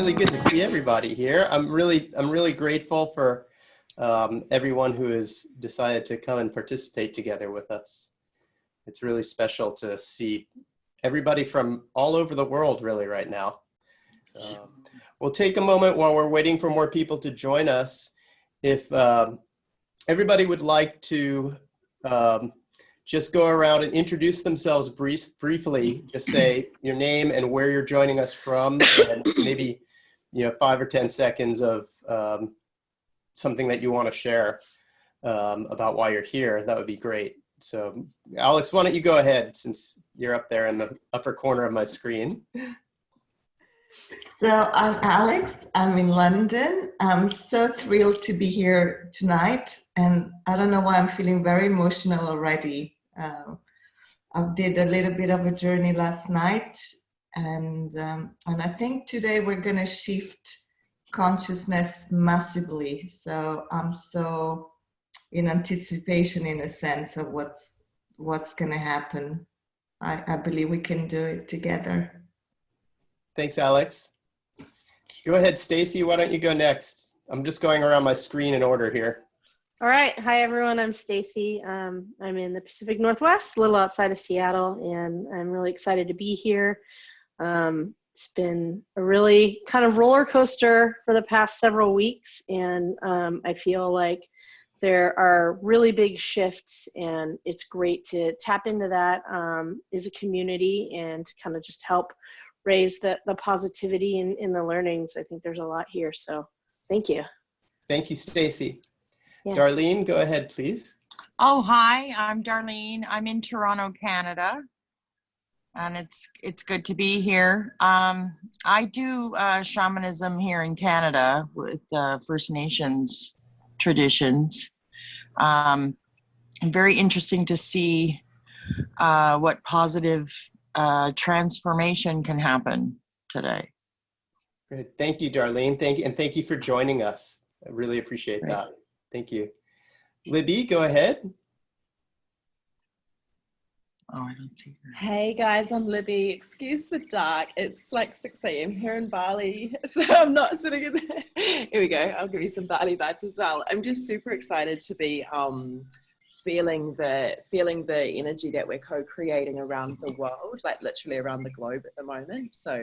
really good to see everybody here. I'm really grateful for everyone who has decided to come and participate together with us. It's really special to see everybody from all over the world really right now. We'll take a moment while we're waiting for more people to join us. If everybody would like to just go around and introduce themselves briefly, just say your name and where you're joining us from, and maybe 5 or 10 seconds of something that you want to share about why you're here. That would be great. So Alex, why don't you go ahead, since you're up there in the upper corner of my screen. So I'm Alex, I'm in London. I'm so thrilled to be here tonight, and I don't know why I'm feeling very emotional already. I did a little bit of a journey last night, and I think today we're going to shift consciousness massively. So I'm so in anticipation, in a sense, of what's going to happen. I believe we can do it together. Thanks, Alex. Go ahead, Stacy. Why don't you go next? I'm just going around my screen in order here. All right. Hi, everyone. I'm Stacy. I'm in the Pacific Northwest, a little outside of Seattle, and I'm really excited to be here. It's been a really kind of roller coaster for the past several weeks, and I feel like there are really big shifts, and it's great to tap into that as a community and to kind of just help raise the positivity in the learnings. I think there's a lot here, so thank you. Thank you, Stacy. Yeah. Darlene, go ahead, please. Oh, hi, I'm Darlene. I'm in Toronto, Canada, and it's good to be here. I do shamanism here in Canada with First Nations traditions. And very interesting to see what positive transformation can happen today. Great. Thank you, Darlene. Thank you for joining us. I really appreciate that. Thank you. Libby, go ahead. Oh, I don't see her. Hey guys, I'm Libby. Excuse the dark. It's like 6 a.m. here in Bali, so I'm not sitting in there. Here we go. I'll give you some Bali vibes as well. I'm just super excited to be feeling the energy that we're co-creating around the world, like literally around the globe at the moment. So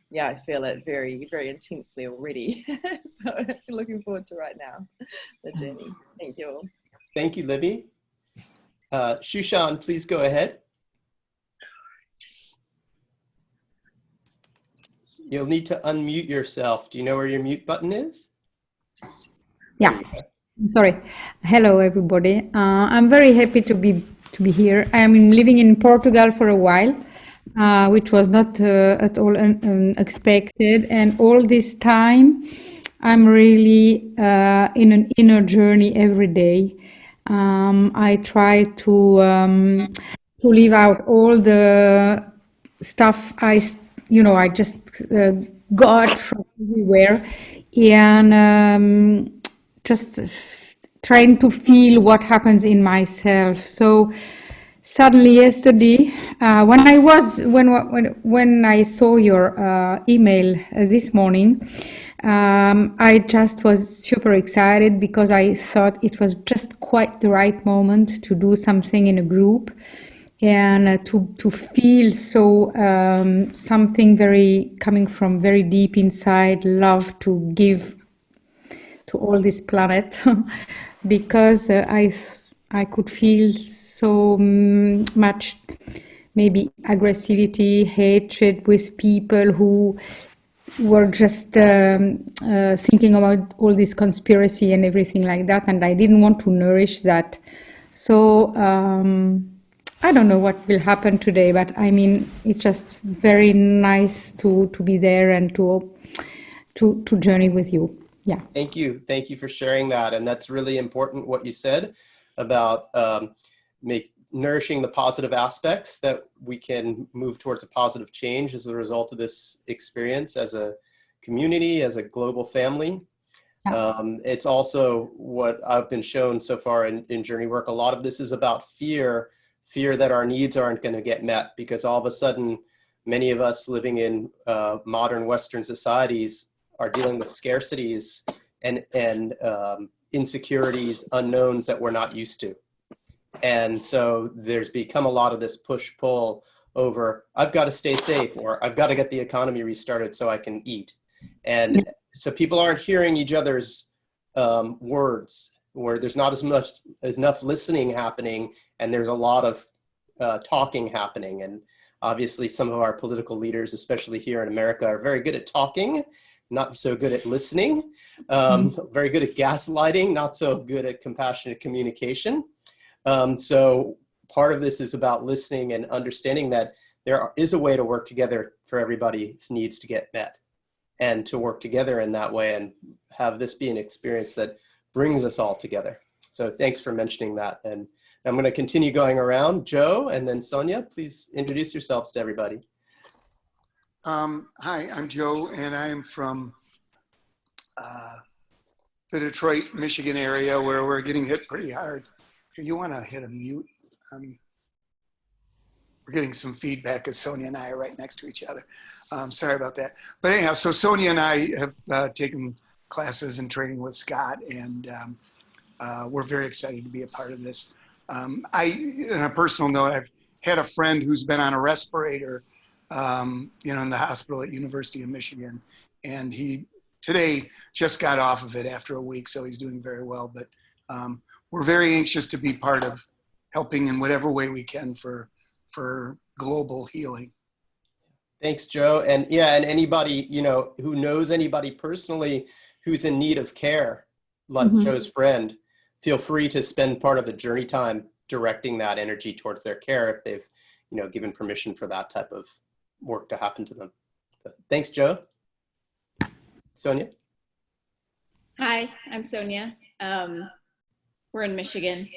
yeah, I feel it very, very intensely already. So looking forward to right now, the journey. Thank you all. Thank you, Libby. Shushan, please go ahead. You'll need to unmute yourself. Do you know where your mute button is? Yeah. Sorry. Hello, everybody. I'm very happy to be here. I'm living in Portugal for a while, which was not at all expected. And all this time, I'm really in an inner journey every day. I try to leave out all the stuff I just got from everywhere, and just trying to feel what happens in myself. So suddenly yesterday, when I saw your email this morning, I just was super excited because I thought it was just quite the right moment to do something in a group and to feel so something very coming from very deep inside, love to give to all this planet because I could feel so much maybe aggressivity, hatred with people who were just thinking about all this conspiracy and everything like that, and I didn't want to nourish that. So I don't know what will happen today, but I mean, it's just very nice to be there and to journey with you. Yeah. Thank you for sharing that, and that's really important what you said about nourishing the positive aspects, that we can move towards a positive change as a result of this experience as a community, as a global family. Yeah. It's also what I've been shown so far in journey work. A lot of this is about fear that our needs aren't going to get met, because all of a sudden many of us living in modern Western societies are dealing with scarcities and insecurities, unknowns that we're not used to. And so there's become a lot of this push-pull over, I've got to stay safe, or I've got to get the economy restarted so I can eat. And so people aren't hearing each other's words, or there's not enough listening happening, and there's a lot of talking happening. And obviously some of our political leaders, especially here in America, are very good at talking, not so good at listening, very good at gaslighting, not so good at compassionate communication. So part of this is about listening and understanding that there is a way to work together for everybody's needs to get met, and to work together in that way and have this be an experience that brings us all together. So thanks for mentioning that. And I'm going to continue going around. Joe and then Sonia, please introduce yourselves to everybody. Hi, I'm Joe, and I am from the Detroit, Michigan area, where we're getting hit pretty hard. You want to hit a mute? We're getting some feedback because Sonia and I are right next to each other. Sorry about that. But anyhow, so Sonia and I have taken classes and training with Scott, and we're very excited to be a part of this. On a personal note, I've had a friend who's been on a respirator, in the hospital at University of Michigan, and he today just got off of it after a week, so he's doing very well. But we're very anxious to be part of helping in whatever way we can for global healing. Thanks, Joe. And yeah, and anybody, who knows anybody personally who's in need of care, like Joe's friend, feel free to spend part of the journey time directing that energy towards their care if they've, given permission for that type of work to happen to them. But thanks, Joe. Sonia? Hi, I'm Sonia. We're in Michigan.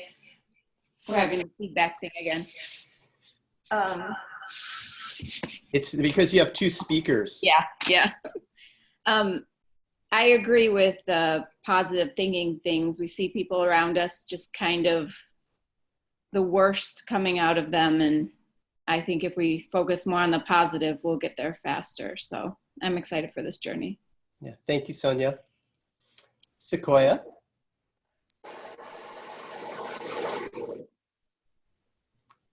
We're having a feedback thing again. It's because you have two speakers. Yeah. I agree with the positive thinking things. We see people around us just kind of the worst coming out of them. And I think if we focus more on the positive, we'll get there faster. So I'm excited for this journey. Yeah, thank you, Sonia. Sequoia.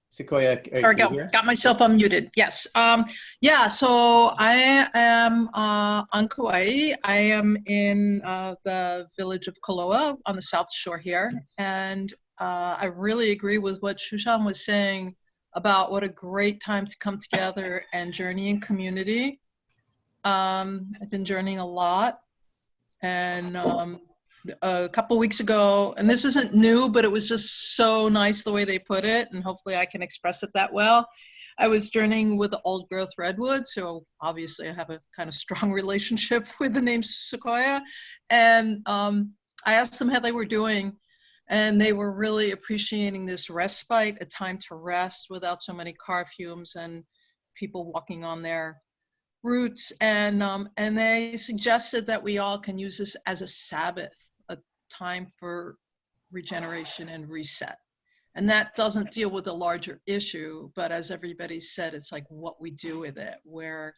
Sequoia, there we go. Got myself unmuted. Yes. So I am on Kauai. I am in the village of Koloa on the South Shore here. And I really agree with what Shushan was saying about what a great time to come together and journey in community. I've been journeying a lot. And a couple weeks ago, and this isn't new, but it was just so nice the way they put it, and hopefully I can express it that well. I was journeying with the old growth redwood, so obviously I have a kind of strong relationship with the name Sequoia. And I asked them how they were doing, and they were really appreciating this respite, a time to rest without so many car fumes and people walking on their routes. And they suggested that we all can use this as a Sabbath, a time for regeneration and reset. And that doesn't deal with a larger issue, but as everybody said, it's like what we do with it, where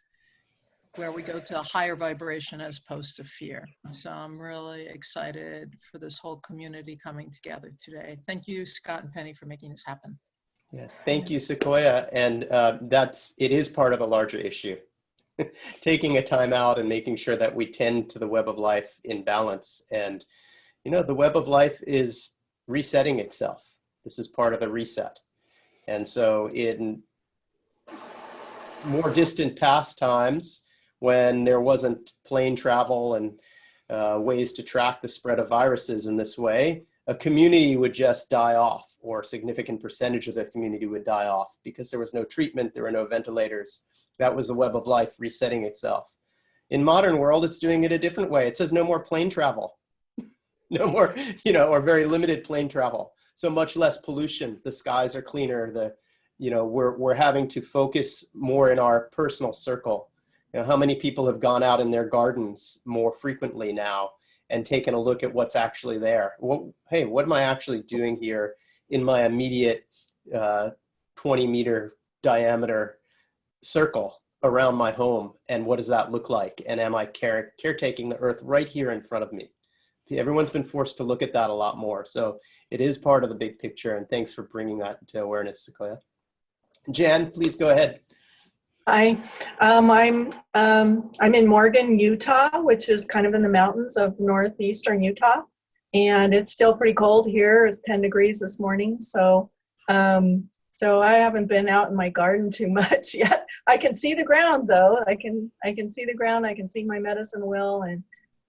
we go to a higher vibration as opposed to fear. So I'm really excited for this whole community coming together today. Thank you, Scott and Penny, for making this happen. Yeah, thank you, Sequoia. And it is part of a larger issue. Taking a time out and making sure that we tend to the web of life in balance. And, the web of life is resetting itself. This is part of the reset. And so in more distant past times, when there wasn't plane travel and ways to track the spread of viruses in this way, a community would just die off, or a significant percentage of the community would die off because there was no treatment, there were no ventilators. That was the web of life resetting itself. In modern world, it's doing it a different way. It says no more plane travel, no more, or very limited plane travel. So much less pollution. The skies are cleaner. We're having to focus more in our personal circle. How many people have gone out in their gardens more frequently now and taken a look at what's actually there? Hey, what am I actually doing here in my immediate 20-meter diameter circle? around my home, and what does that look like? And am I caretaking the earth right here in front of me? Everyone's been forced to look at that a lot more. So it is part of the big picture, and thanks for bringing that to awareness, Sequoia. Jan, please go ahead. Hi, I'm in Morgan, Utah, which is kind of in the mountains of northeastern Utah, and it's still pretty cold here. It's 10 degrees this morning, so I haven't been out in my garden too much yet. I can see the ground though. I can see the ground. I can see my medicine wheel,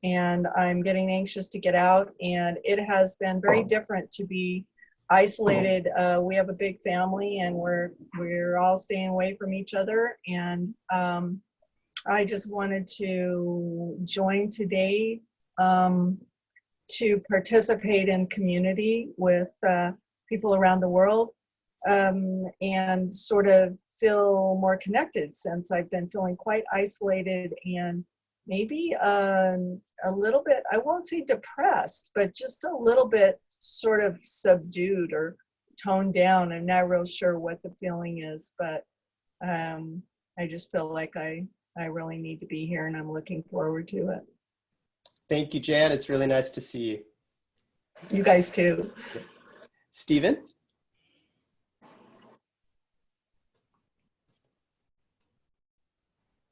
and I'm getting anxious to get out. And it has been very different to be isolated. We have a big family, and we're all staying away from each other. And I just wanted to join today to participate in community with people around the world, and sort of feel more connected, since I've been feeling quite isolated and maybe a little bit, I won't say depressed, but just a little bit sort of subdued or toned down. I'm not real sure what the feeling is, but I just feel like I really need to be here, and I'm looking forward to it. Thank you, Jan. It's really nice to see you. You guys too. Stephen?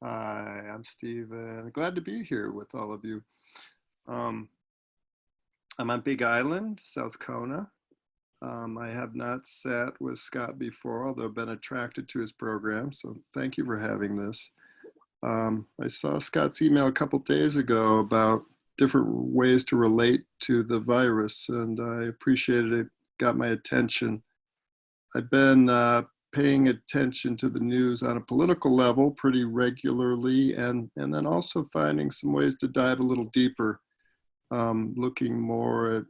Hi, I'm Steve, and glad to be here with all of you. I'm on Big Island, South Kona. I have not sat with Scott before, although I've been attracted to his program, so thank you for having this. I saw Scott's email a couple days ago about different ways to relate to the virus, and I appreciated it, got my attention. I've been paying attention to the news on a political level pretty regularly, and then also finding some ways to dive a little deeper, looking more at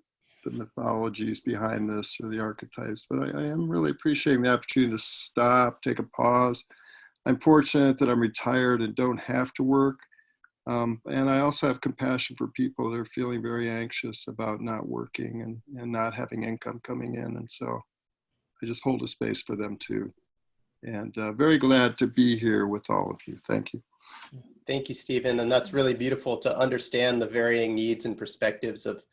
the mythologies behind this or the archetypes. But I am really appreciating the opportunity to stop, take a pause. I'm fortunate that I'm retired and don't have to work. And I also have compassion for people that are feeling very anxious about not working and not having income coming in. And so I just hold a space for them too. And very glad to be here with all of you. Thank you. Thank you, Stephen. And that's really beautiful to understand the varying needs and perspectives of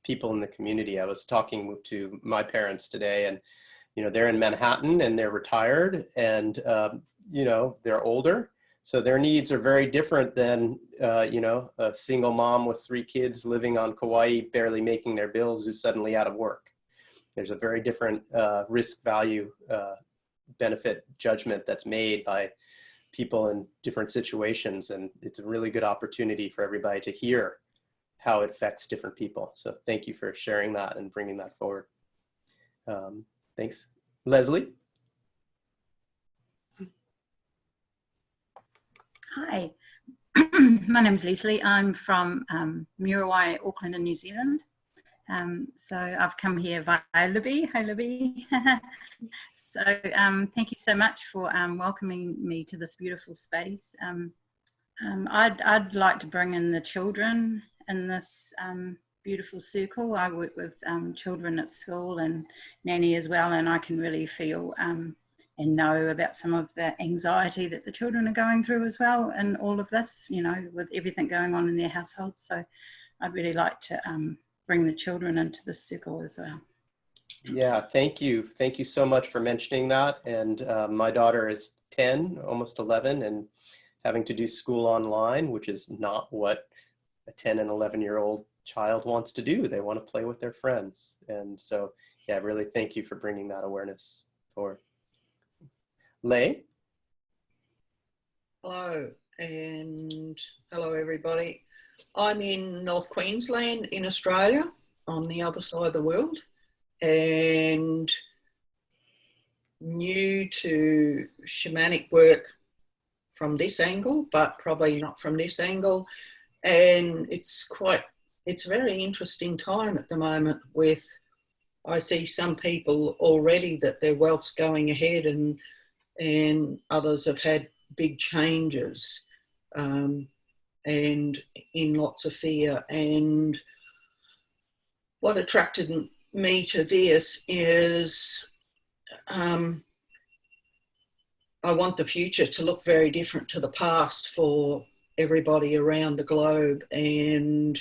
people in the community. I was talking to my parents today, and they're in Manhattan and they're retired, and they're older. So their needs are very different than, a single mom with 3 kids living on Kauai, barely making their bills, who's suddenly out of work. There's a very different risk value benefit judgment that's made by people in different situations. And it's a really good opportunity for everybody to hear how it affects different people. So thank you for sharing that and bringing that forward. Thanks. Leslie? Hi, my name is Leslie. I'm from Muriwai, Auckland in New Zealand. So I've come here via Libby. Hi, Libby. So thank you so much for welcoming me to this beautiful space. I'd like to bring in the children in this beautiful circle. I work with children at school and nanny as well, and I can really feel and know about some of the anxiety that the children are going through as well, and all of this, with everything going on in their households. So I'd really like to bring the children into this circle as well. Yeah, thank you. Thank you so much for mentioning that. And my daughter is 10, almost 11, and having to do school online, which is not what a 10 and 11-year-old child wants to do. They want to play with their friends. And so, yeah, really thank you for bringing that awareness forward. Lei? Hello, and hello everybody. I'm in North Queensland in Australia, on the other side of the world, and new to shamanic work from this angle, but probably not from this angle. And it's a very interesting time at the moment with, I see some people already that their wealth's going ahead, and others have had big changes and in lots of fear. And what attracted me to this is I want the future to look very different to the past for everybody around the globe. And,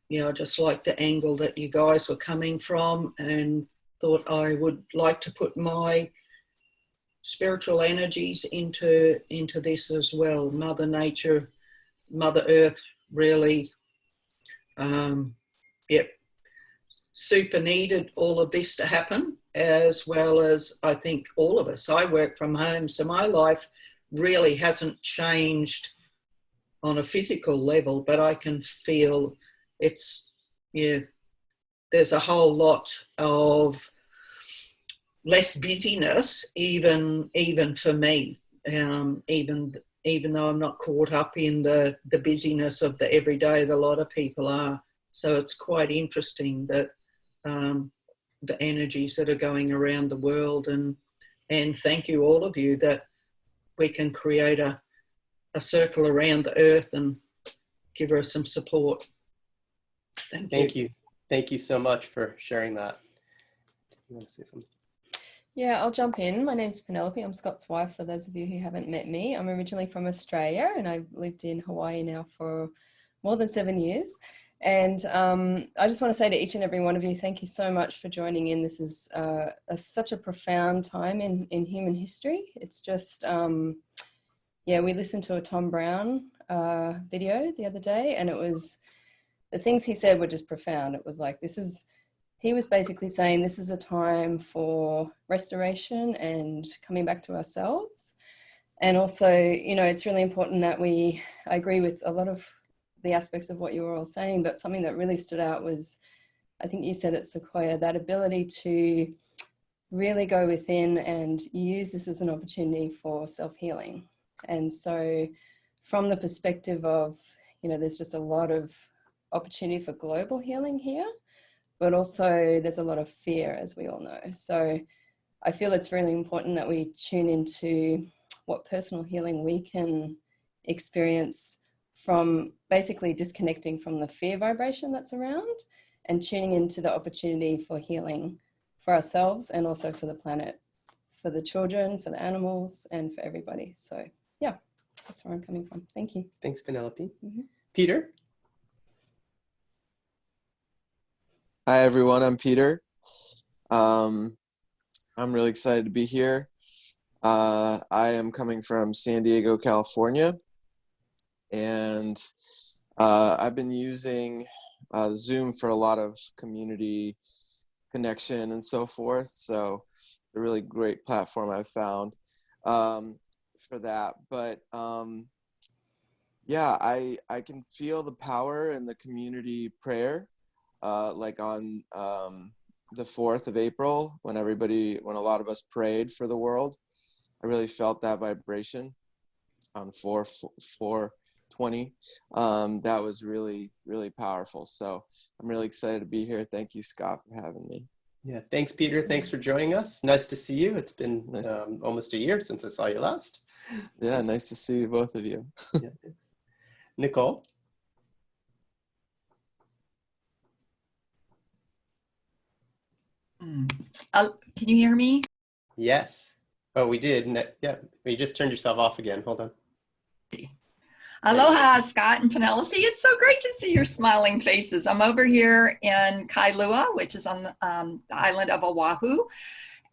you know, just like the angle that you guys were coming from, and thought I would like to put my spiritual energies into this as well. Mother Nature, Mother Earth really, super needed all of this to happen, as well as I think all of us. I work from home, so my life really hasn't changed on a physical level, but I can feel it's, there's a whole lot of less busyness, even for me, even though I'm not caught up in the busyness of the everyday that a lot of people are. So it's quite interesting that the energies that are going around the world, and thank you all of you that we can create a circle around the earth and give her some support. Thank you. Thank you so much for sharing that. You want to say something? Yeah, I'll jump in. My name's Penelope. I'm Scott's wife, for those of you who haven't met me. I'm originally from Australia, and I've lived in Hawaii now for more than 7 years. And I just want to say to each and every one of you, thank you so much for joining in. This is such a profound time in human history. It's just, we listened to a Tom Brown video the other day, and it was, the things he said were just profound. It was like, he was basically saying this is a time for restoration and coming back to ourselves. And also, you know, it's really important that I agree with a lot of the aspects of what you were all saying, but something that really stood out was, I think you said it, Sequoia, that ability to really go within and use this as an opportunity for self-healing. And so from the perspective of, you know, there's just a lot of opportunity for global healing here, but also there's a lot of fear, as we all know. So I feel it's really important that we tune into what personal healing we can experience from basically disconnecting from the fear vibration that's around and tuning into the opportunity for healing for ourselves and also for the planet, for the children, for the animals, and for everybody. So yeah, that's where I'm coming from. Thank you. Thanks, Penelope. Mm-hmm. Peter? Hi, everyone. I'm Peter. I'm really excited to be here. I am coming from San Diego, California. And I've been using Zoom for a lot of community connection and so forth. So it's a really great platform I've found for that. But I can feel the power in the community prayer, like on the 4th of April, when a lot of us prayed for the world. I really felt that vibration on 4/20. That was really, really powerful. So I'm really excited to be here. Thank you, Scott, for having me. Yeah, thanks, Peter. Thanks for joining us. Nice to see you. It's been almost a year since I saw you last. Yeah, nice to see both of you. Yeah, Nicole? Can you hear me? Yes. Oh, we did. Yeah, you just turned yourself off again. Hold on. Aloha, Scott and Penelope. It's so great to see your smiling faces. I'm over here in Kailua, which is on the island of Oahu.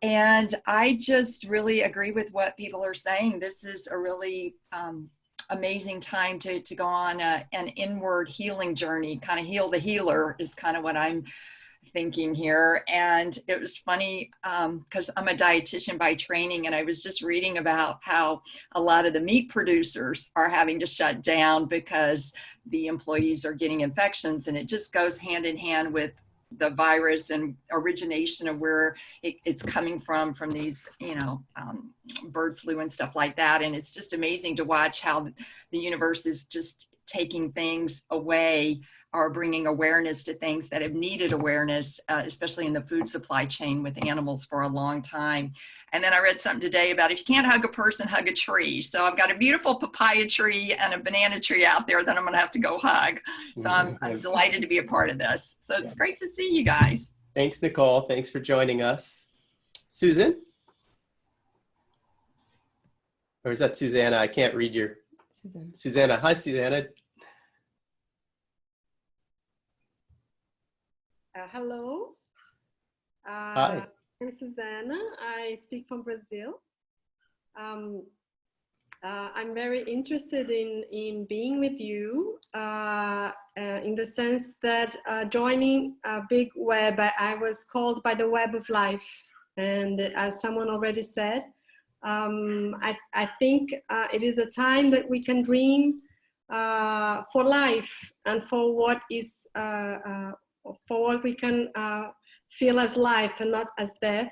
And I just really agree with what people are saying. This is a really amazing time to go on an inward healing journey, kind of heal the healer is kind of what I'm thinking here. And it was funny because I'm a dietitian by training, and I was just reading about how a lot of the meat producers are having to shut down because the employees are getting infections, and it just goes hand in hand with the virus and origination of where it's coming from these, bird flu and stuff like that. And it's just amazing to watch how the universe is just taking things away or bringing awareness to things that have needed awareness, especially in the food supply chain with animals for a long time. And then I read something today about if you can't hug a person, hug a tree. So I've got a beautiful papaya tree and a banana tree out there that I'm gonna have to go hug. So I'm delighted to be a part of this. So it's great to see you guys. Thanks, Nicole. Thanks for joining us. Susan? Or is that Susanna? I can't read your. Susanna. Susanna. Hi, Susanna. Hello. Hi. I'm Susanna. I speak from Brazil. I'm very interested in being with you in the sense that joining a big web, I was called by the web of life. And as someone already said, I think it is a time that we can dream for life and for what is, for what we can feel as life and not as death.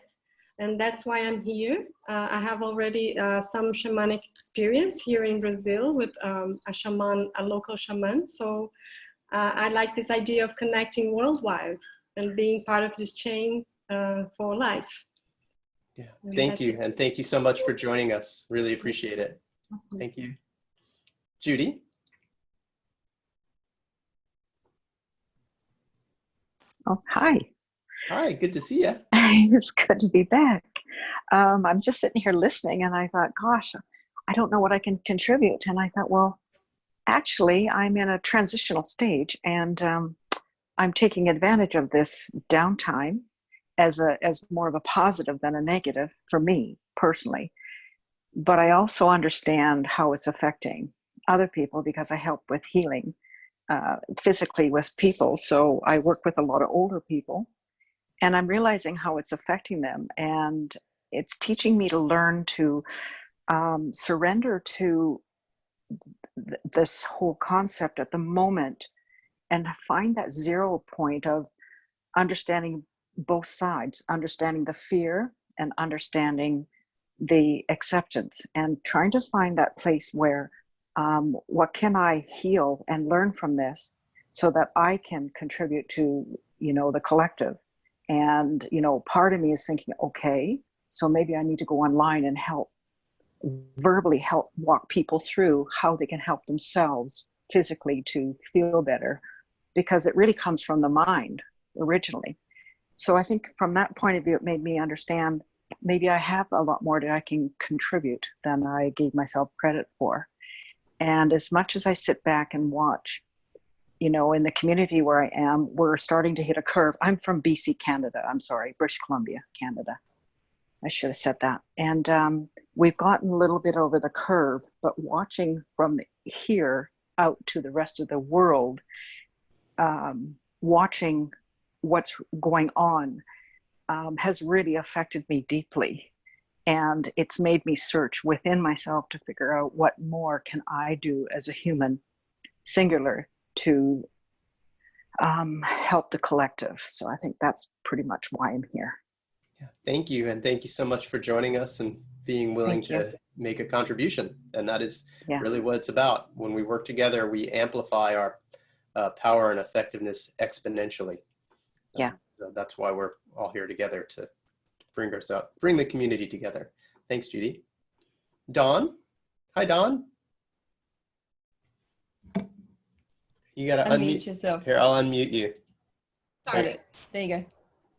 And that's why I'm here. I have already some shamanic experience here in Brazil with a shaman, a local shaman. So I like this idea of connecting worldwide and being part of this chain for life. Yeah, thank you. And thank you so much for joining us. Really appreciate it. Thank you. Judy? Oh, hi. Hi, good to see you. It's good to be back. I'm just sitting here listening and I thought, gosh, I don't know what I can contribute. And I thought, well, actually, I'm in a transitional stage and I'm taking advantage of this downtime as more of a positive than a negative for me personally. But I also understand how it's affecting other people because I help with healing physically with people. So I work with a lot of older people. And I'm realizing how it's affecting them. And it's teaching me to learn to surrender to this whole concept at the moment and find that zero point of understanding both sides, understanding the fear and understanding the acceptance, and trying to find that place where what can I heal and learn from this so that I can contribute to, the collective. And, part of me is thinking, okay, so maybe I need to go online and verbally help walk people through how they can help themselves physically to feel better, because it really comes from the mind originally. So I think from that point of view, it made me understand maybe I have a lot more that I can contribute than I gave myself credit for. And as much as I sit back and watch, in the community where I am, we're starting to hit a curve. I'm from BC, Canada. I'm sorry, British Columbia, Canada. I should have said that. And we've gotten a little bit over the curve, but watching from here out to the rest of the world, watching what's going on has really affected me deeply. And it's made me search within myself to figure out what more can I do as a human, singular, to help the collective. So I think that's pretty much why I'm here. Yeah, thank you. And thank you so much for joining us and being willing to make a contribution. And that is really what it's about. When we work together, we amplify our power and effectiveness exponentially. Yeah. So that's why we're all here together, to bring the community together. Thanks, Judy. Dawn? Hi, Dawn. You gotta unmute yourself. Here, I'll unmute you. Sorry. There you go. Am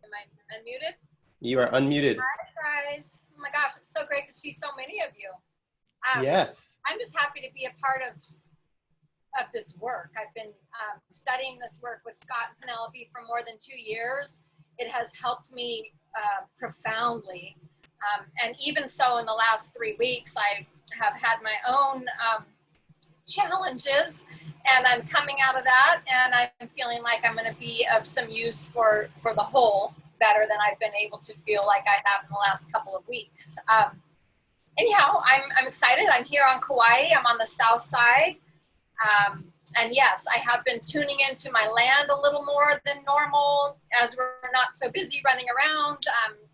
I unmuted? You are unmuted. Hi, guys. Oh my gosh, it's so great to see so many of you. Yes. I'm just happy to be a part of this work. I've been studying this work with Scott and Penelope for more than 2 years. It has helped me profoundly. And even so, in the last 3 weeks, I have had my own challenges, and I'm coming out of that, and I'm feeling like I'm going to be of some use for the whole, better than I've been able to feel like I have in the last couple of weeks. Anyhow, I'm excited. I'm here on Kauai. I'm on the south side. And yes, I have been tuning into my land a little more than normal as we're not so busy running around.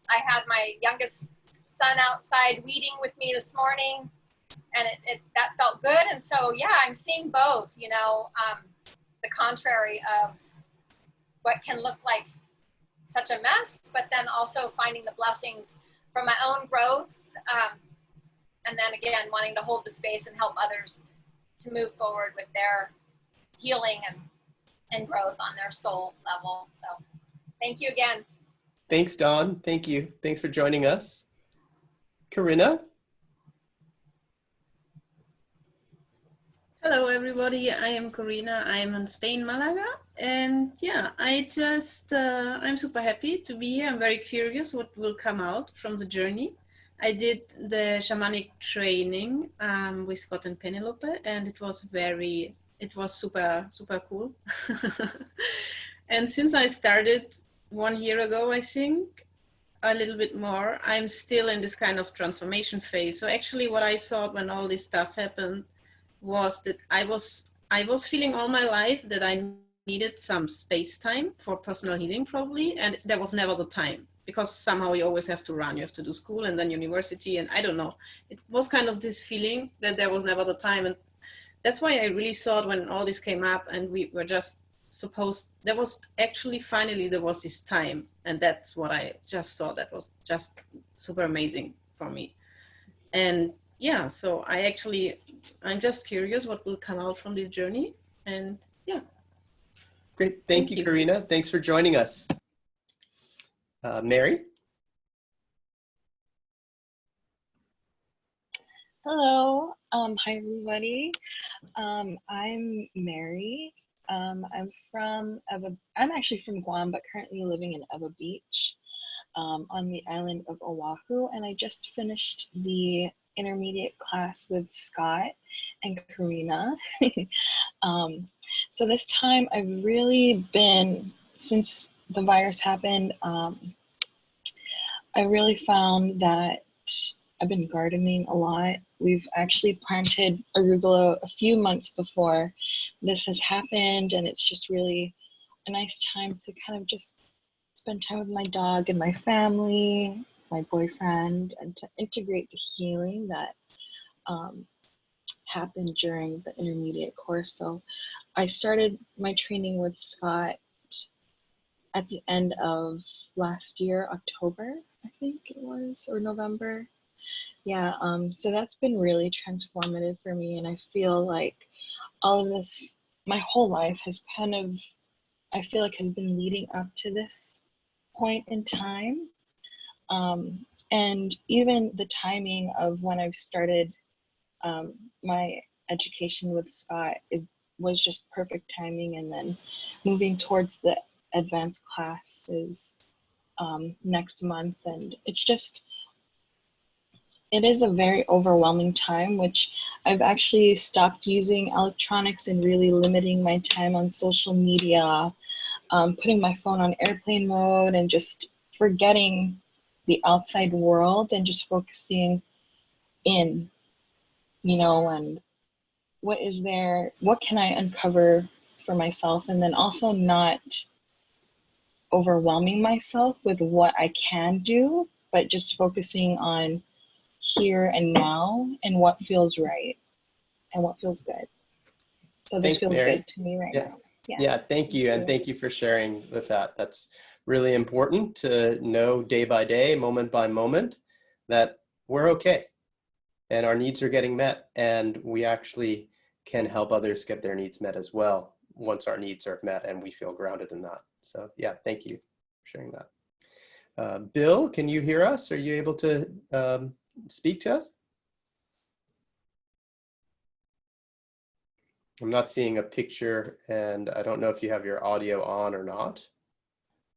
I had my youngest son outside weeding with me this morning, and that felt good. And so, yeah, I'm seeing both, the contrary of what can look like such a mess, but then also finding the blessings from my own growth. And then again, wanting to hold the space and help others to move forward with their healing and growth on their soul level. So thank you again. Thanks, Dawn. Thank you. Thanks for joining us. Corinna? Hello, everybody. I am Corina. I'm in Spain, Malaga. And yeah, I'm super happy to be here. I'm very curious what will come out from the journey. I did the shamanic training with Scott and Penelope, and it was super, super cool. And since I started 1 year ago, I think, a little bit more, I'm still in this kind of transformation phase. So actually what I thought when all this stuff happened was that I was feeling all my life that I needed some space time for personal healing probably, and there was never the time, because somehow you always have to run, you have to do school and then university, and I don't know. It was kind of this feeling that there was never the time, and that's why I really thought when all this came up and we were just there was actually finally there was this time, and that's what I just saw. That was just super amazing for me. And yeah, so I'm just curious what will come out from this journey. And yeah. Great. Thank you, Karina. Thanks for joining us. Mary? Hello. Hi, everybody. I'm Mary. I'm actually from Guam, but currently living in Eva Beach on the island of Oahu. And I just finished the intermediate class with Scott and Karina. So this time I've really been, since the virus happened, I really found that I've been gardening a lot. We've actually planted arugula a few months before this has happened, and it's just really a nice time to kind of just spend time with my dog and my family, my boyfriend, and to integrate the healing that happened during the intermediate course. So I started my training with Scott at the end of last year, October, I think it was, or November. Yeah, so that's been really transformative for me, and I feel like all of this, my whole life has kind of, I feel like has been leading up to this point in time. And even the timing of when I've started my education with Scott, it was just perfect timing, and then moving towards the advanced classes next month, and it is a very overwhelming time, which I've actually stopped using electronics and really limiting my time on social media, putting my phone on airplane mode and just forgetting the outside world and just focusing in, and what is there, what can I uncover for myself, and then also not overwhelming myself with what I can do, but just focusing on here and now and what feels right and what feels good. So this feels good to me right now. Yeah, thank you. And thank you for sharing with that. That's really important to know day by day, moment by moment, that we're okay and our needs are getting met, and we actually can help others get their needs met as well once our needs are met and we feel grounded in that. So yeah, thank you for sharing that. Bill, can you hear us? Are you able to speak to us? I'm not seeing a picture, and I don't know if you have your audio on or not.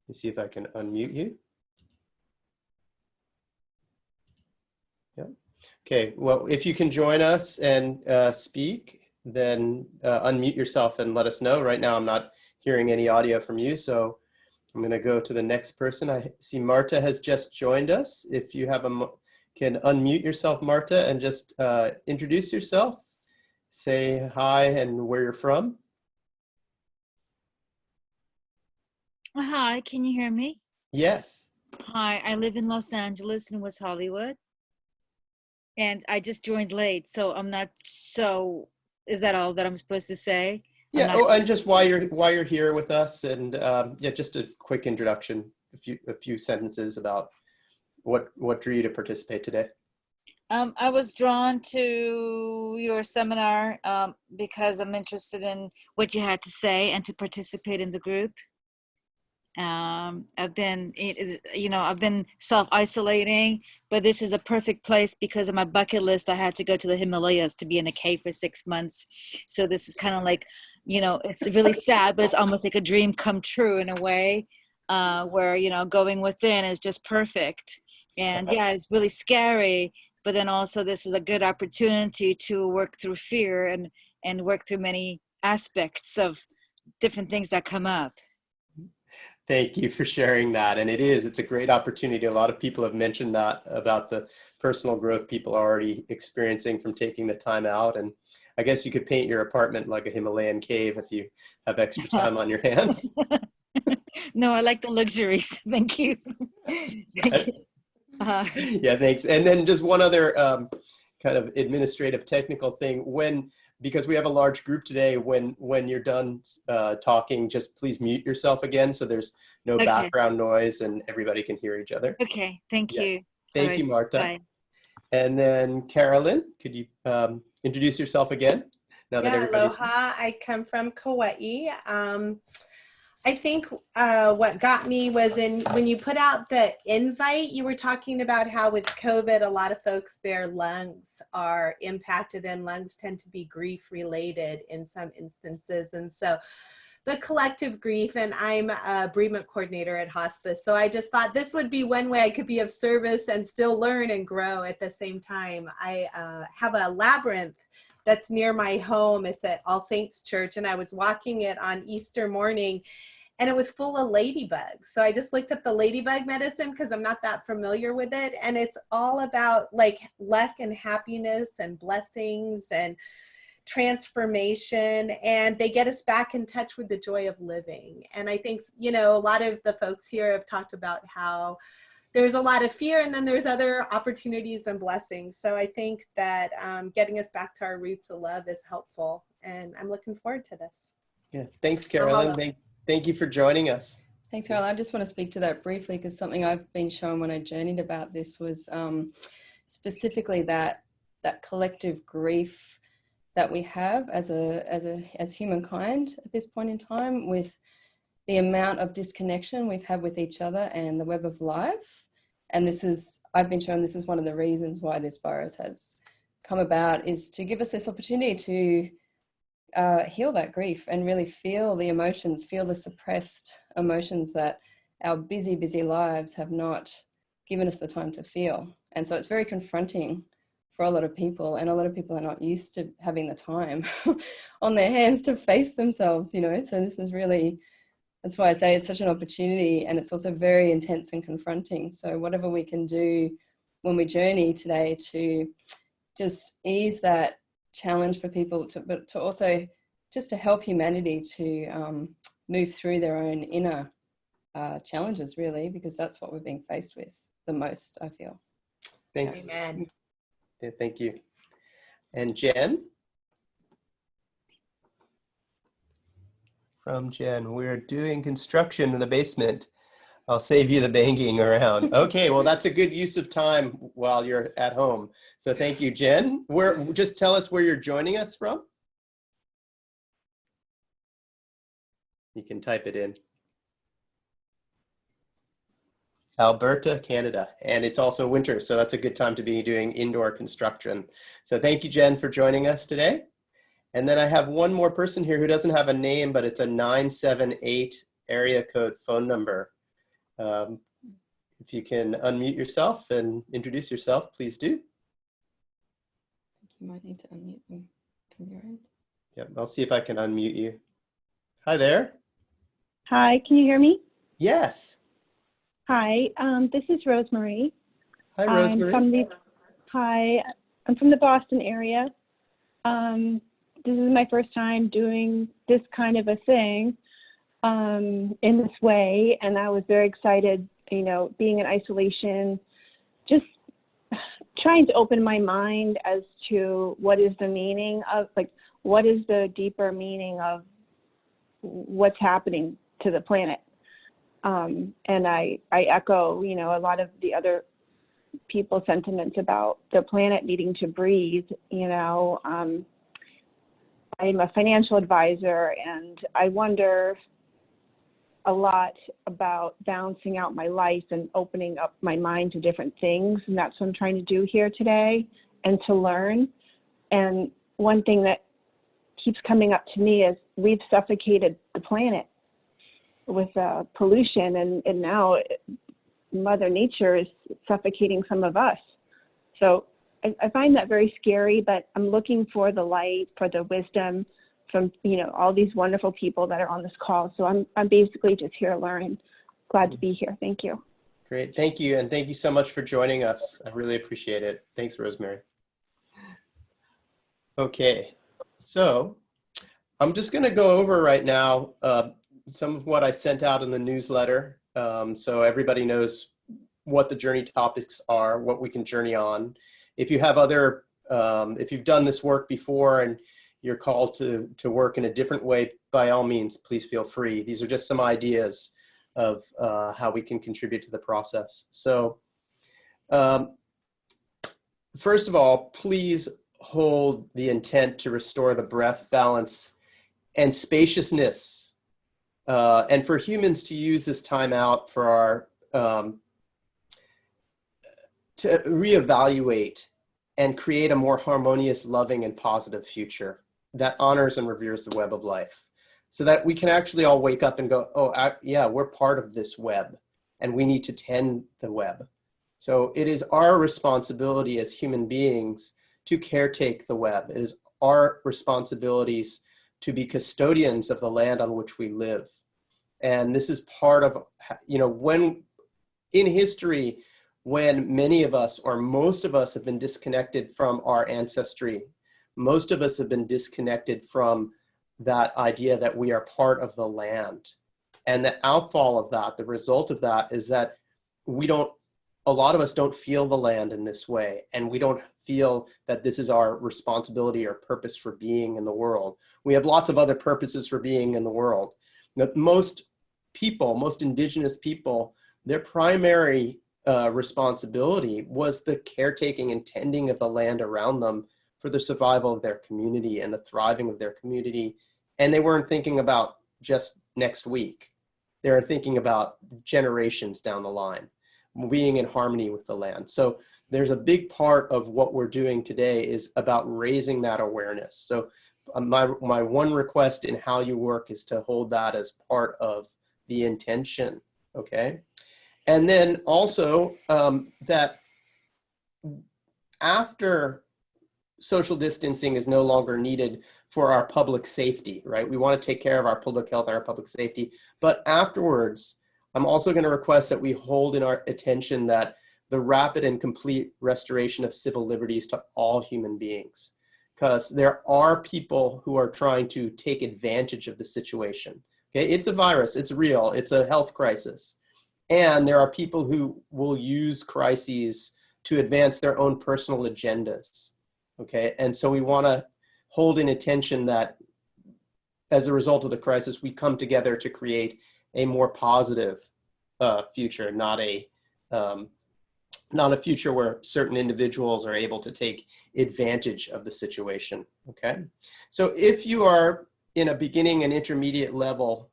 Let me see if I can unmute you. Yeah. Okay, well, if you can join us and speak, then unmute yourself and let us know. Right now, I'm not hearing any audio from you, so I'm going to go to the next person. I see Marta has just joined us. If you have can unmute yourself, Marta, and just introduce yourself. Say hi and where you're from. Hi, can you hear me? Yes. Hi, I live in Los Angeles and West Hollywood. And I just joined late, so I'm not, so is that all that I'm supposed to say? Yeah, and just why you're here with us, and yeah, just a quick introduction, a few sentences about what drew you to participate today. I was drawn to your seminar because I'm interested in what you had to say and to participate in the group. I've been, I've been self-isolating, but this is a perfect place because of my bucket list. I had to go to the Himalayas to be in a cave for 6 months. So this is kind of like, it's really sad, but it's almost like a dream come true in a way, where, going within is just perfect. And yeah, it's really scary, but then also this is a good opportunity to work through fear and work through many aspects of different things that come up. Thank you for sharing that. And it's a great opportunity. A lot of people have mentioned that about the personal growth people are already experiencing from taking the time out. And I guess you could paint your apartment like a Himalayan cave if you have extra time on your hands. No, I like the luxuries. Thank you. Thank you. Yeah, thanks. And then just one other kind of administrative technical thing. Because we have a large group today, when you're done talking, just please mute yourself again so there's no background noise and everybody can hear each other. Okay, thank you. Thank you, Marta. Bye. And then Carolyn, could you introduce yourself again? Now that everybody's aloha. I come from Kauai. I think what got me was when you put out the invite, you were talking about how with COVID, a lot of folks, their lungs are impacted, and lungs tend to be grief related in some instances. And so the collective grief, and I'm a bereavement coordinator at hospice. So I just thought this would be one way I could be of service and still learn and grow at the same time. I have a labyrinth that's near my home. It's at All Saints Church, and I was walking it on Easter morning, and it was full of ladybugs. So I just looked up the ladybug medicine because I'm not that familiar with it. And it's all about like luck and happiness and blessings and transformation. And they get us back in touch with the joy of living. And I think, a lot of the folks here have talked about how there's a lot of fear, and then there's other opportunities and blessings. So I think that getting us back to our roots of love is helpful. And I'm looking forward to this. Yeah, thanks, Carolyn. Thank you for joining us. Thanks, Carol. I just want to speak to that briefly because something I've been shown when I journeyed about this was specifically that collective grief that we have as humankind at this point in time, with the amount of disconnection we've had with each other and the web of life. And I've been shown this is one of the reasons why this virus has come about, is to give us this opportunity to heal that grief and really feel the emotions, feel the suppressed emotions that our busy, busy lives have not given us the time to feel. And so it's very confronting for a lot of people, and a lot of people are not used to having the time on their hands to face themselves, so this is really, that's why I say it's such an opportunity, and it's also very intense and confronting. So whatever we can do when we journey today to just ease that challenge for people, but to also just to help humanity to move through their own inner challenges, really, because that's what we're being faced with the most, I feel. Thanks. Amen. Yeah, thank you. And Jen? From Jen, we're doing construction in the basement. I'll save you the banging around. Okay, well, that's a good use of time while you're at home. So thank you, Jen. Just tell us where you're joining us from. You can type it in. Alberta, Canada. And it's also winter, so that's a good time to be doing indoor construction. So thank you, Jen, for joining us today. And then I have one more person here who doesn't have a name, but it's a 978 area code phone number. If you can unmute yourself and introduce yourself, please do. You might need to unmute them from your end. Yep, I'll see if I can unmute you. Hi there. Hi, can you hear me? Yes. Hi, this is Rosemary. Hi, Rosemary. I'm from the Boston area. This is my first time doing this kind of a thing in this way, and I was very excited, being in isolation, just trying to open my mind as to what is the meaning of, what is the deeper meaning of what's happening to the planet. And I echo, a lot of the other people's sentiments about the planet needing to breathe. I'm a financial advisor, and I wonder a lot about balancing out my life and opening up my mind to different things. And that's what I'm trying to do here today, and to learn. And one thing that keeps coming up to me is we've suffocated the planet with pollution, and now Mother Nature is suffocating some of us. So I find that very scary, but I'm looking for the light, for the wisdom from, you know, all these wonderful people that are on this call. So I'm basically just here to learn. Glad to be here. Thank you. Great. Thank you. And thank you so much for joining us. I really appreciate it. Thanks, Rosemary. Okay. So I'm just going to go over right now some of what I sent out in the newsletter, so everybody knows what the journey topics are, what we can journey on. If you have other, if you've done this work before and you're called to work in a different way, by all means, please feel free. These are just some ideas of how we can contribute to the process. So first of all, please hold the intent to restore the breath, balance, and spaciousness, and for humans to use this time out for our, to reevaluate and create a more harmonious, loving, and positive future that honors and reveres the web of life, so that we can actually all wake up and go, oh, yeah, we're part of this web and we need to tend the web. So it is our responsibility as human beings to caretake the web. It is our responsibilities to be custodians of the land on which we live. And this is part of, you know, when in history, when many of us or most of us have been disconnected from our ancestry, most of us have been disconnected from that idea that we are part of the land. And the outfall of that, the result of that, is that we don't, a lot of us don't feel the land in this way, and we don't feel that this is our responsibility or purpose for being in the world. We have lots of other purposes for being in the world. Most people, most indigenous people, their primary responsibility was the caretaking and tending of the land around them for the survival of their community and the thriving of their community. And they weren't thinking about just next week. They were thinking about generations down the line, being in harmony with the land. So there's a big part of what we're doing today is about raising that awareness. So my one request in how you work is to hold that as part of the intention, okay? And then also that after social distancing is no longer needed for our public safety, right? We want to take care of our public health and our public safety. But afterwards, I'm also going to request that we hold in our attention that the rapid and complete restoration of civil liberties to all human beings, because there are people who are trying to take advantage of the situation. Okay, it's a virus, it's real, it's a health crisis. And there are people who will use crises to advance their own personal agendas. Okay, and so we want to hold in attention that as a result of the crisis, we come together to create a more positive future, not a future where certain individuals are able to take advantage of the situation. Okay, so if you are in a beginning and intermediate level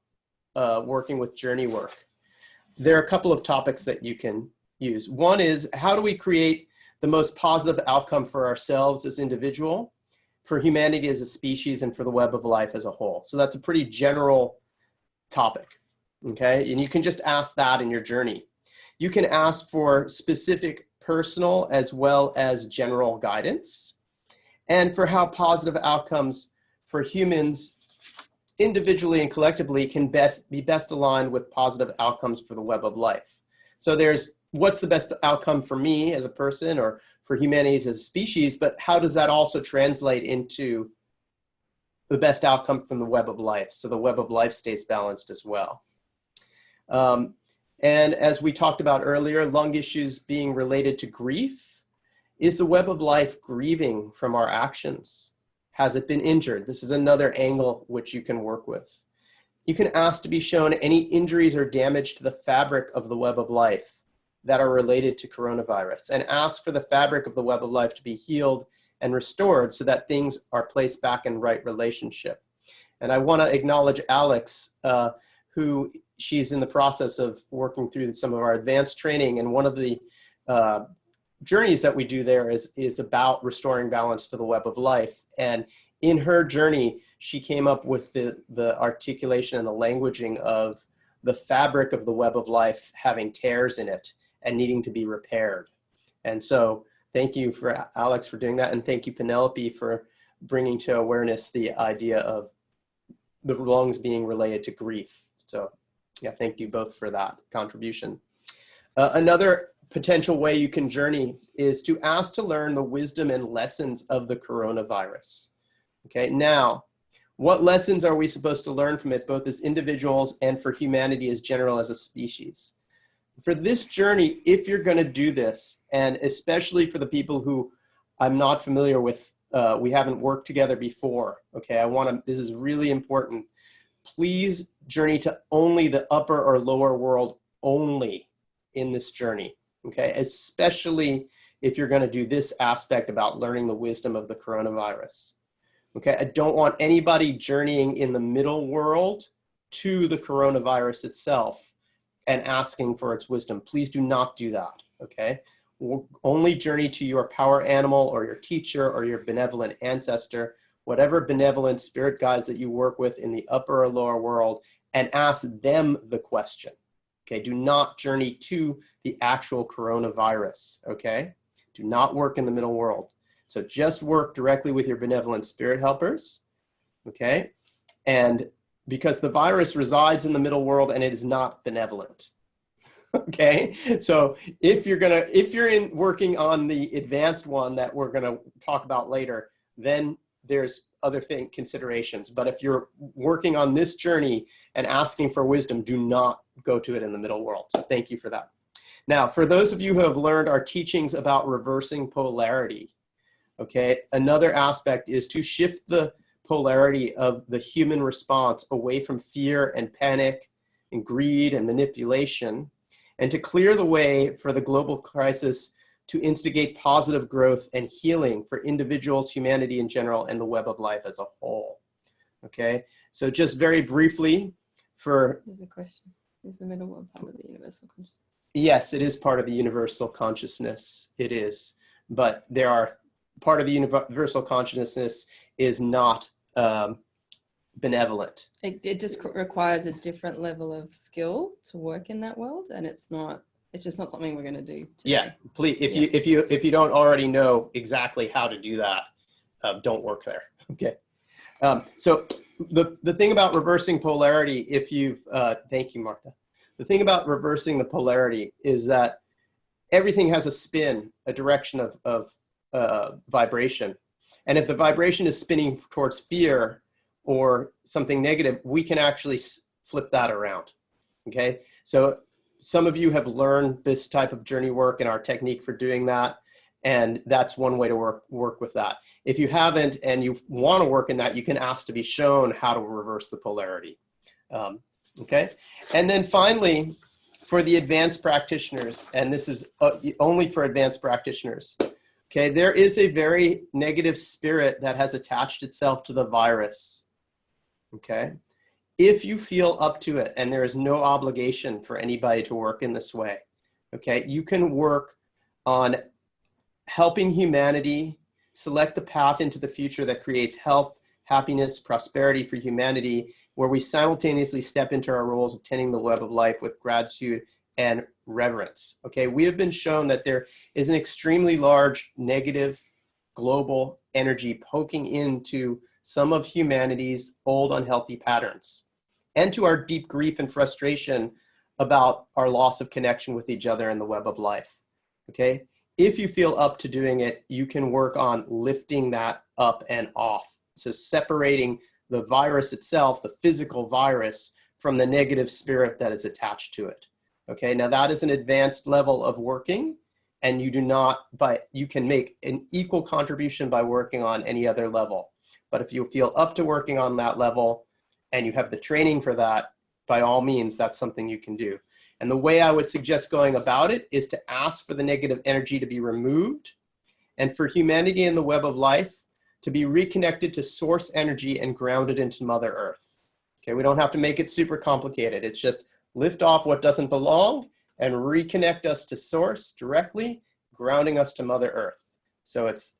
working with journey work, there are a couple of topics that you can use. One is, how do we create the most positive outcome for ourselves as individual, for humanity as a species, and for the web of life as a whole? So that's a pretty general topic, okay? And you can just ask that in your journey. You can ask for specific personal as well as general guidance, and for how positive outcomes for humans individually and collectively can be best aligned with positive outcomes for the web of life. So there's what's the best outcome for me as a person or for humanity as a species, but how does that also translate into the best outcome from the web of life, so the web of life stays balanced as well. And as we talked about earlier, lung issues being related to grief. Is the web of life grieving from our actions? Has it been injured? This is another angle which you can work with. You can ask to be shown any injuries or damage to the fabric of the web of life that are related to coronavirus, and ask for the fabric of the web of life to be healed and restored so that things are placed back in right relationship. And I want to acknowledge Alex, who she's in the process of working through some of our advanced training. And one of the journeys that we do there is about restoring balance to the web of life. And in her journey, she came up with the articulation and the languaging of the fabric of the web of life having tears in it and needing to be repaired. And so thank you for Alex for doing that. And thank you, Penelope, for bringing to awareness the idea of the lungs being related to grief. So yeah, thank you both for that contribution. Another potential way you can journey is to ask to learn the wisdom and lessons of the coronavirus. Okay, now, what lessons are we supposed to learn from it, both as individuals and for humanity as general as a species? For this journey, if you're going to do this, and especially for the people who I'm not familiar with, we haven't worked together before, okay, this is really important. Please journey to only the upper or lower world only in this journey, okay, especially if you're going to do this aspect about learning the wisdom of the coronavirus. Okay, I don't want anybody journeying in the middle world to the coronavirus itself and asking for its wisdom. Please do not do that, okay? Only journey to your power animal or your teacher or your benevolent ancestor, whatever benevolent spirit guides that you work with in the upper or lower world, and ask them the question, okay? Do not journey to the actual coronavirus, okay? Do not work in the middle world. So just work directly with your benevolent spirit helpers, okay? And because the virus resides in the middle world and it is not benevolent, okay? So if you're working on the advanced one that we're gonna talk about later, then there's other considerations. But if you're working on this journey and asking for wisdom, do not go to it in the middle world. So thank you for that. Now, for those of you who have learned our teachings about reversing polarity, okay, another aspect is to shift the polarity of the human response away from fear and panic and greed and manipulation, and to clear the way for the global crisis to instigate positive growth and healing for individuals, humanity in general, and the web of life as a whole. Okay, so just very briefly for... There's a question. Is the middle world part of the universal consciousness? Yes, it is part of the universal consciousness. It is. But there are... part of the universal consciousness is not benevolent. It just requires a different level of skill to work in that world, and it's just not something we're going to do today. Yeah, please, if you don't already know exactly how to do that, don't work there. Okay. So the thing about reversing polarity, if you've thank you, Martha. The thing about reversing the polarity is that everything has a spin, a direction of vibration. And if the vibration is spinning towards fear or something negative, we can actually flip that around, okay? So some of you have learned this type of journey work and our technique for doing that, and that's one way to work with that. If you haven't and you want to work in that, you can ask to be shown how to reverse the polarity, okay? And then finally, for the advanced practitioners, and this is only for advanced practitioners, okay, there is a very negative spirit that has attached itself to the virus, okay? If you feel up to it, and there is no obligation for anybody to work in this way, okay, you can work on helping humanity select the path into the future that creates health, happiness, prosperity for humanity, where we simultaneously step into our roles of tending the web of life with gratitude and reverence. Okay, we have been shown that there is an extremely large negative global energy poking into some of humanity's old unhealthy patterns and to our deep grief and frustration about our loss of connection with each other in the web of life. Okay, if you feel up to doing it, you can work on lifting that up and off. So separating the virus itself, the physical virus, from the negative spirit that is attached to it. Okay, now that is an advanced level of working, and you can make an equal contribution by working on any other level. But if you feel up to working on that level and you have the training for that, by all means, that's something you can do. And the way I would suggest going about it is to ask for the negative energy to be removed, and for humanity in the web of life to be reconnected to source energy and grounded into Mother Earth. Okay, we don't have to make it super complicated. It's just lift off what doesn't belong, and reconnect us to source directly, grounding us to Mother Earth. So it's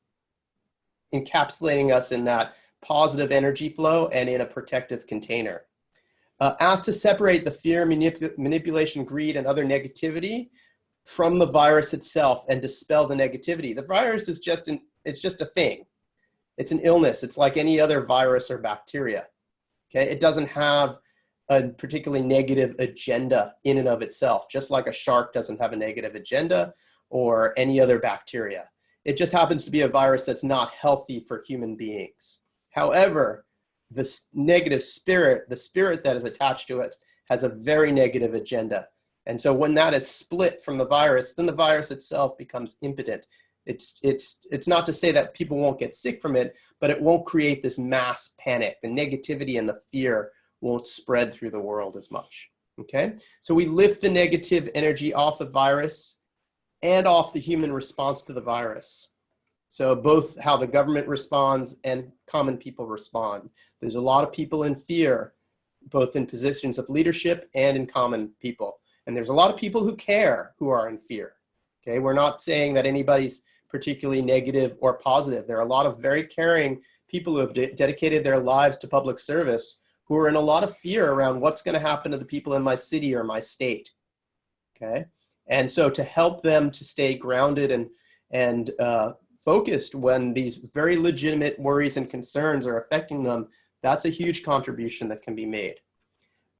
encapsulating us in that positive energy flow and in a protective container. Asked to separate the fear, manipulation, greed, and other negativity from the virus itself and dispel the negativity. The virus is it's just a thing. It's an illness. It's like any other virus or bacteria. Okay, it doesn't have a particularly negative agenda in and of itself, just like a shark doesn't have a negative agenda or any other bacteria. It just happens to be a virus that's not healthy for human beings. However, this negative spirit, the spirit that is attached to it, has a very negative agenda. And so when that is split from the virus, then the virus itself becomes impotent. It's not to say that people won't get sick from it, but it won't create this mass panic. The negativity and the fear won't spread through the world as much. Okay, so we lift the negative energy off the virus and off the human response to the virus. So both how the government responds and common people respond. There's a lot of people in fear, both in positions of leadership and in common people. And there's a lot of people who care who are in fear. Okay, we're not saying that anybody's particularly negative or positive. There are a lot of very caring people who have dedicated their lives to public service who are in a lot of fear around what's going to happen to the people in my city or my state. Okay, and so to help them to stay grounded and focused when these very legitimate worries and concerns are affecting them, that's a huge contribution that can be made.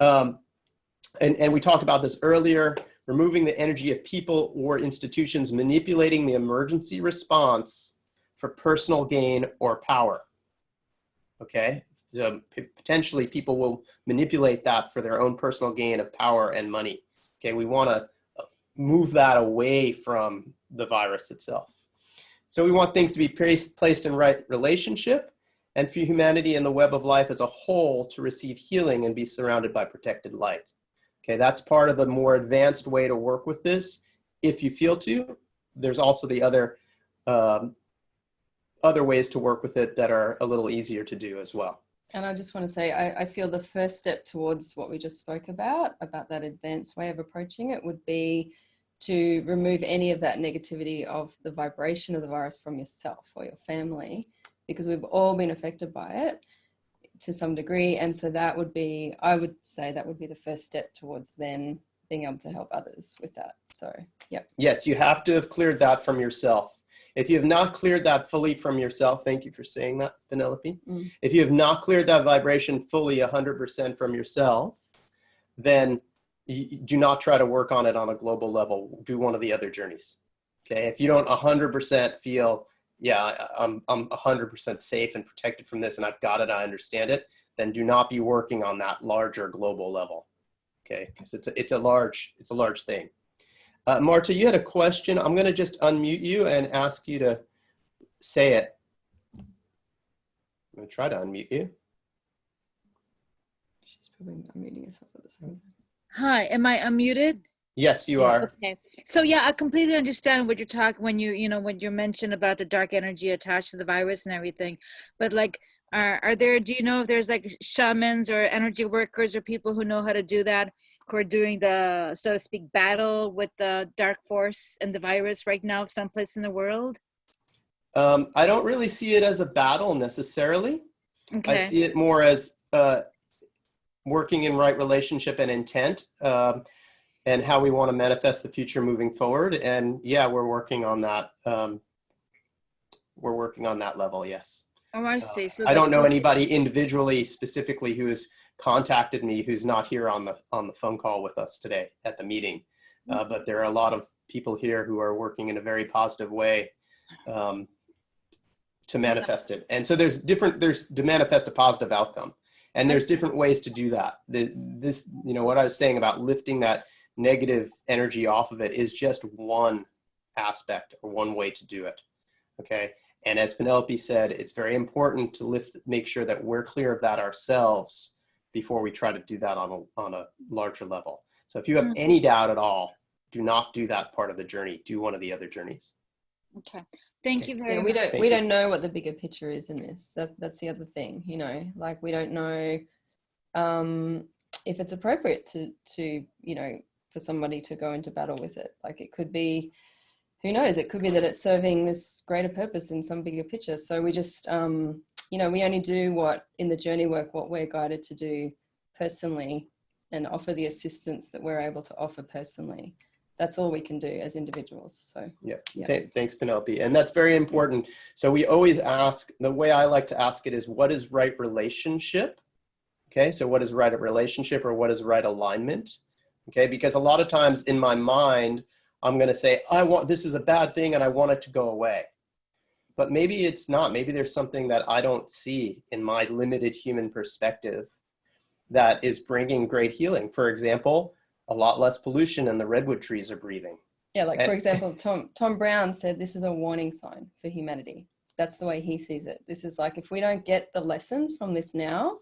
And we talked about this earlier, removing the energy of people or institutions manipulating the emergency response for personal gain or power. Okay, so potentially people will manipulate that for their own personal gain of power and money. Okay, we want to move that away from the virus itself. So we want things to be placed in right relationship, and for humanity and the web of life as a whole to receive healing and be surrounded by protected light. Okay, that's part of the more advanced way to work with this. If you feel to, there's also the other ways to work with it that are a little easier to do as well. And I just want to say, I feel the first step towards what we just spoke about that advanced way of approaching it would be to remove any of that negativity of the vibration of the virus from yourself or your family, because we've all been affected by it to some degree. And so that would be, I would say that would be the first step towards then being able to help others with that. So, yep. Yes, you have to have cleared that from yourself. If you have not cleared that fully from yourself, thank you for saying that, Penelope. If you have not cleared that vibration fully 100% from yourself, then do not try to work on it on a global level. Do one of the other journeys. Okay, if you don't 100% feel, yeah, I'm 100% safe and protected from this and I've got it, I understand it, then do not be working on that larger global level. Okay, because it's a large thing. Marta, you had a question. I'm going to just unmute you and ask you to say it. I'm going to try to unmute you. She's probably unmuting herself at the same time. Hi, am I unmuted? Yes, you are. Okay. So yeah, I completely understand what you're talking when you mention about the dark energy attached to the virus and everything. But like, do you know if there's like shamans or energy workers or people who know how to do that, who are doing the, so to speak, battle with the dark force and the virus right now someplace in the world? I don't really see it as a battle necessarily. Okay. I see it more as working in right relationship and intent, and how we want to manifest the future moving forward. And yeah, we're working on that. We're working on that level, yes. Oh, I see. So I don't know anybody individually, specifically, who has contacted me who's not here on the phone call with us today at the meeting. But there are a lot of people here who are working in a very positive way to manifest it. And so there's to manifest a positive outcome. And there's different ways to do that. This, what I was saying about lifting that negative energy off of it is just one aspect or one way to do it. Okay. And as Penelope said, it's very important to make sure that we're clear of that ourselves before we try to do that on a larger level. So if you have any doubt at all, do not do that part of the journey. Do one of the other journeys. Okay. Thank you very much. We don't know what the bigger picture is in this. That's the other thing, like we don't know if it's appropriate to for somebody to go into battle with it. Like it could be, who knows, it could be that it's serving this greater purpose in some bigger picture. So we just, we only do what in the journey work, what we're guided to do personally, and offer the assistance that we're able to offer personally. That's all we can do as individuals. So yeah. Thanks, Penelope. And that's very important. So we always ask, the way I like to ask it is, what is right relationship? Okay, so what is right relationship, or what is right alignment? Okay, because a lot of times in my mind, I'm going to say, this is a bad thing and I want it to go away. But maybe it's not. Maybe there's something that I don't see in my limited human perspective that is bringing great healing. For example, a lot less pollution and the redwood trees are breathing. Yeah, like for example, Tom Brown said this is a warning sign for humanity. That's the way he sees it. This is like, if we don't get the lessons from this now,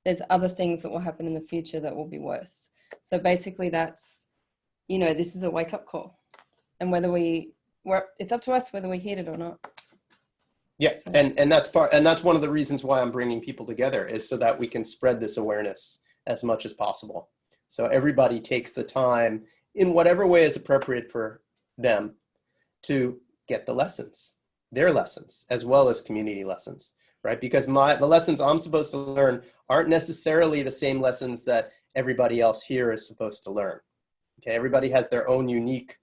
there's other things that will happen in the future that will be worse. So basically that's, this is a wake-up call. And it's up to us whether we heed it or not. Yeah, so. and that's one of the reasons why I'm bringing people together, is so that we can spread this awareness as much as possible. So everybody takes the time in whatever way is appropriate for them to get the lessons, their lessons, as well as community lessons, right? Because the lessons I'm supposed to learn aren't necessarily the same lessons that everybody else here is supposed to learn. Okay, everybody has their own unique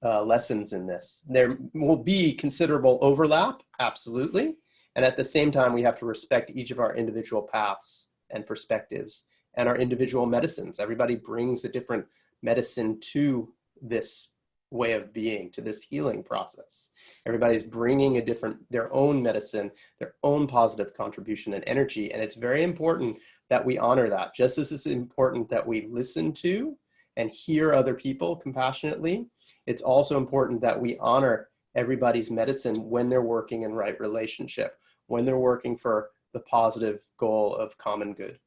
lessons in this. There will be considerable overlap, absolutely. And at the same time, we have to respect each of our individual paths and perspectives and our individual medicines. Everybody brings a different medicine to this way of being, to this healing process. Everybody's bringing their own medicine, their own positive contribution and energy. And it's very important that we honor that. Just as it's important that we listen to and hear other people compassionately, it's also important that we honor everybody's medicine when they're working in right relationship, when they're working for the positive goal of common good.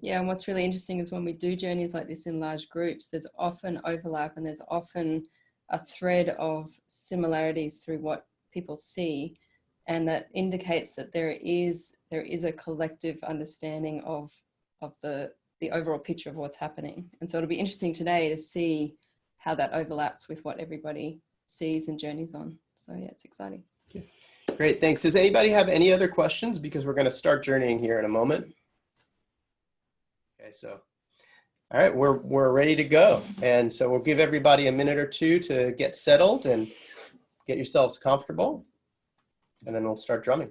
Yeah, and what's really interesting is when we do journeys like this in large groups, there's often overlap and there's often a thread of similarities through what people see, and that indicates that there is a collective understanding of the overall picture of what's happening. And so it'll be interesting today to see how that overlaps with what everybody sees and journeys on. So yeah, it's exciting. Great, thanks. Does anybody have any other questions? Because we're going to start journeying here in a moment. Okay, so, all right, we're ready to go. And so we'll give everybody a minute or two to get settled and get yourselves comfortable, and then we'll start drumming.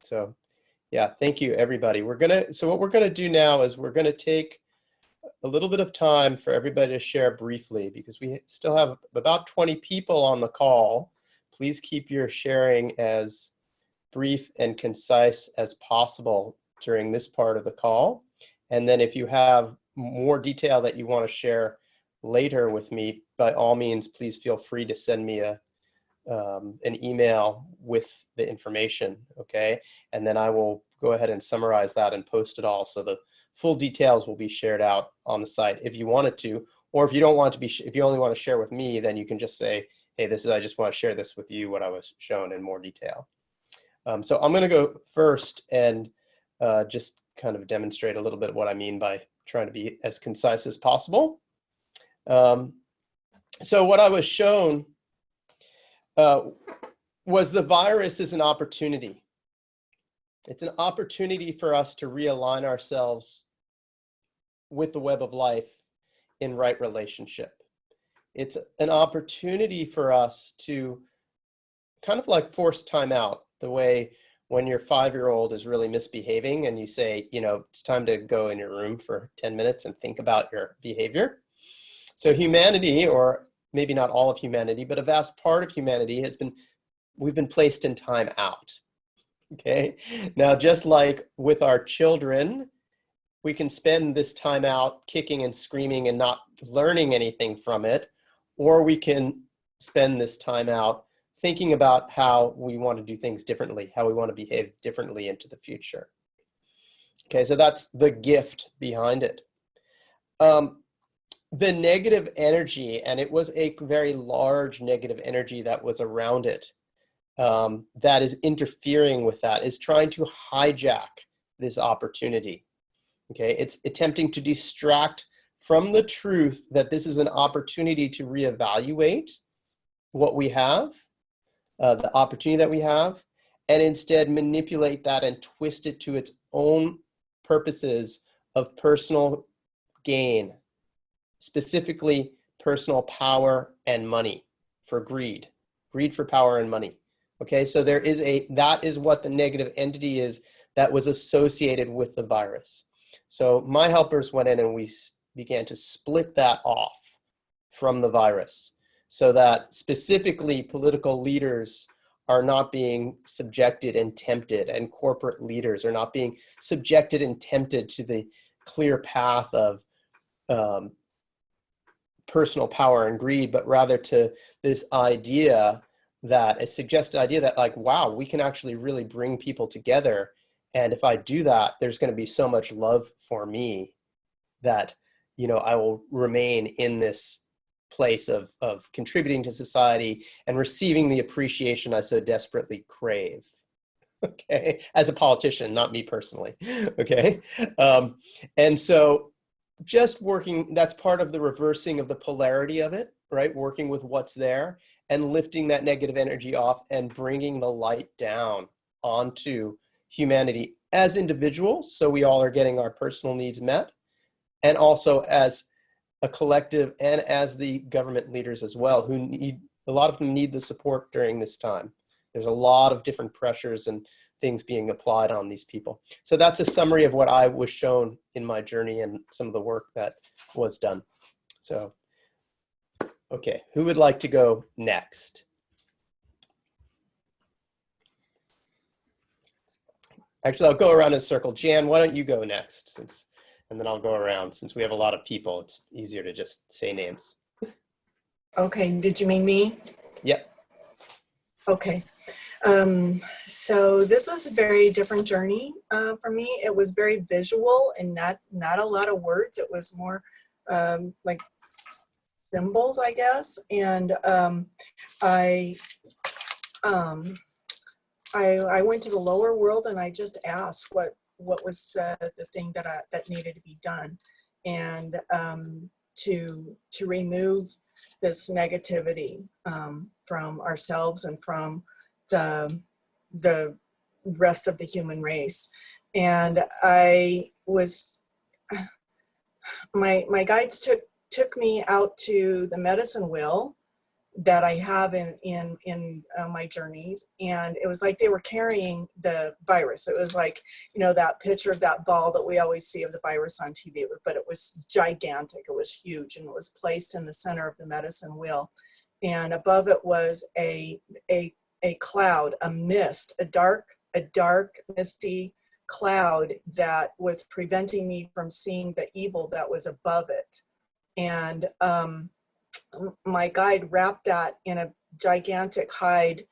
So yeah, thank you, everybody. So what we're gonna do now is we're gonna take a little bit of time for everybody to share briefly, because we still have about 20 people on the call. Please keep your sharing as brief and concise as possible during this part of the call. And then if you have more detail that you want to share later with me, by all means, please feel free to send me an email with the information, okay? And then I will go ahead and summarize that and post it all, so the full details will be shared out on the site if you wanted to, or if you don't want to be, if you only want to share with me, then you can just say, hey, I just want to share this with you, what I was shown in more detail. So I'm going to go first and just kind of demonstrate a little bit what I mean by trying to be as concise as possible. So what I was shown was the virus is an opportunity. It's an opportunity for us to realign ourselves with the web of life in right relationship. It's an opportunity for us to kind of like force time out, the way when your 5-year-old is really misbehaving and you say, you know, it's time to go in your room for 10 minutes and think about your behavior. So humanity, or maybe not all of humanity, but a vast part of humanity we've been placed in time out. Okay. Now, just like with our children, we can spend this time out kicking and screaming and not learning anything from it, or we can spend this time out thinking about how we want to do things differently, how we want to behave differently into the future. Okay, so that's the gift behind it. The negative energy, and it was a very large negative energy that was around it, that is interfering with that, is trying to hijack this opportunity. Okay, it's attempting to distract from the truth that this is an opportunity to reevaluate what we have, the opportunity that we have, and instead manipulate that and twist it to its own purposes of personal gain, specifically personal power and money, for greed for power and money. Okay, so that is what the negative entity is that was associated with the virus. So my helpers went in and we began to split that off from the virus, so that specifically political leaders are not being subjected and tempted, and corporate leaders are not being subjected and tempted to the clear path of personal power and greed, but rather to this idea, that a suggested idea that, like, wow, we can actually really bring people together. And if I do that, there's going to be so much love for me that, you know, I will remain in this place of contributing to society and receiving the appreciation I so desperately crave. Okay, as a politician, not me personally. Okay, and so just working, that's part of the reversing of the polarity of it, right? Working with what's there and lifting that negative energy off and bringing the light down onto humanity as individuals, so we all are getting our personal needs met, and also as a collective and as the government leaders as well, who need, a lot of them need the support during this time. There's a lot of different pressures and things being applied on these people. So that's a summary of what I was shown in my journey and some of the work that was done. So, okay, who would like to go next? Actually, I'll go around in a circle. Jan, why don't you go next? And then I'll go around. Since we have a lot of people, it's easier to just say names. Okay, did you mean me? Yep. Okay. So this was a very different journey for me. It was very visual and not a lot of words. It was more like symbols, I guess. And I went to the lower world and I just asked what was the thing that needed to be done, and to remove this negativity from ourselves and from the rest of the human race. And my guides took me out to the medicine wheel, that I have in my journeys, and it was like they were carrying the virus. It was like, you know, that picture of that ball that we always see of the virus on TV, but it was gigantic. It was huge, and it was placed in the center of the medicine wheel, and above it was a cloud, a mist, a dark misty cloud that was preventing me from seeing the evil that was above it. And my guide wrapped that in a gigantic hide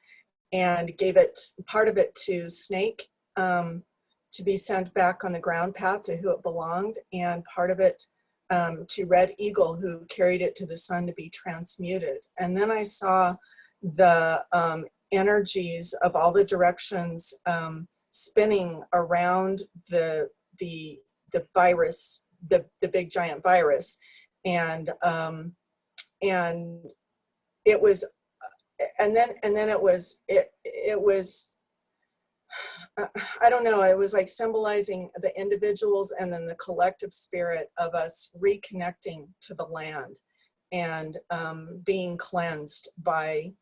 and gave it, part of it to Snake to be sent back on the ground path to who it belonged, and part of it to Red Eagle, who carried it to the sun to be transmuted. And then I saw the energies of all the directions spinning around the virus, the big giant virus, and it was, and then it was I don't know, it was like symbolizing the individuals and then the collective spirit of us reconnecting to the land and being cleansed by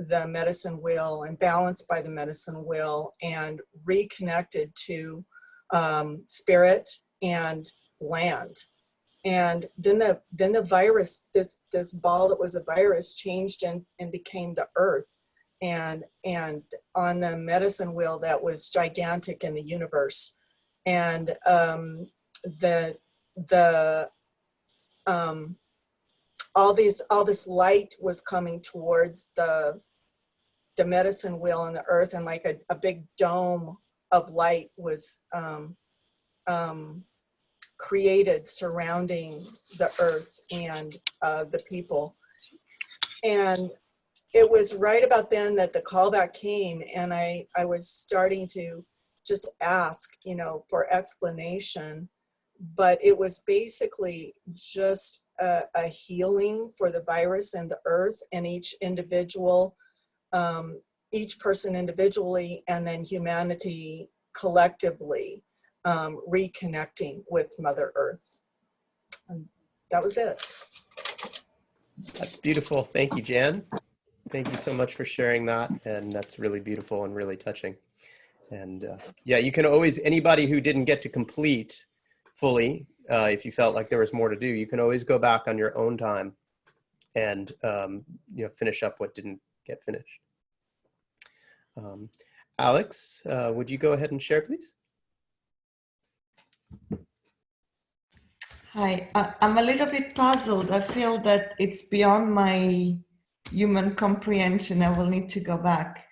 the medicine wheel and balanced by the medicine wheel and reconnected to spirit and land. And then the virus, this ball that was a virus, changed and became the earth. And on the medicine wheel that was gigantic in the universe. And all this light was coming towards the medicine wheel and the earth, and like a big dome of light was created surrounding the earth and the people. And it was right about then that the callback came, and I was starting to just ask, you know, for explanation, but it was basically just a healing for the virus and the earth and each individual, each person individually, and then humanity collectively reconnecting with Mother Earth. And that was it. That's beautiful. Thank you, Jan. Thank you so much for sharing that. And that's really beautiful and really touching. And yeah, you can always, anybody who didn't get to complete fully, if you felt like there was more to do, you can always go back on your own time and you know, finish up what didn't get finished. Alex, would you go ahead and share, please? Hi, I'm a little bit puzzled. I feel that it's beyond my human comprehension. I will need to go back.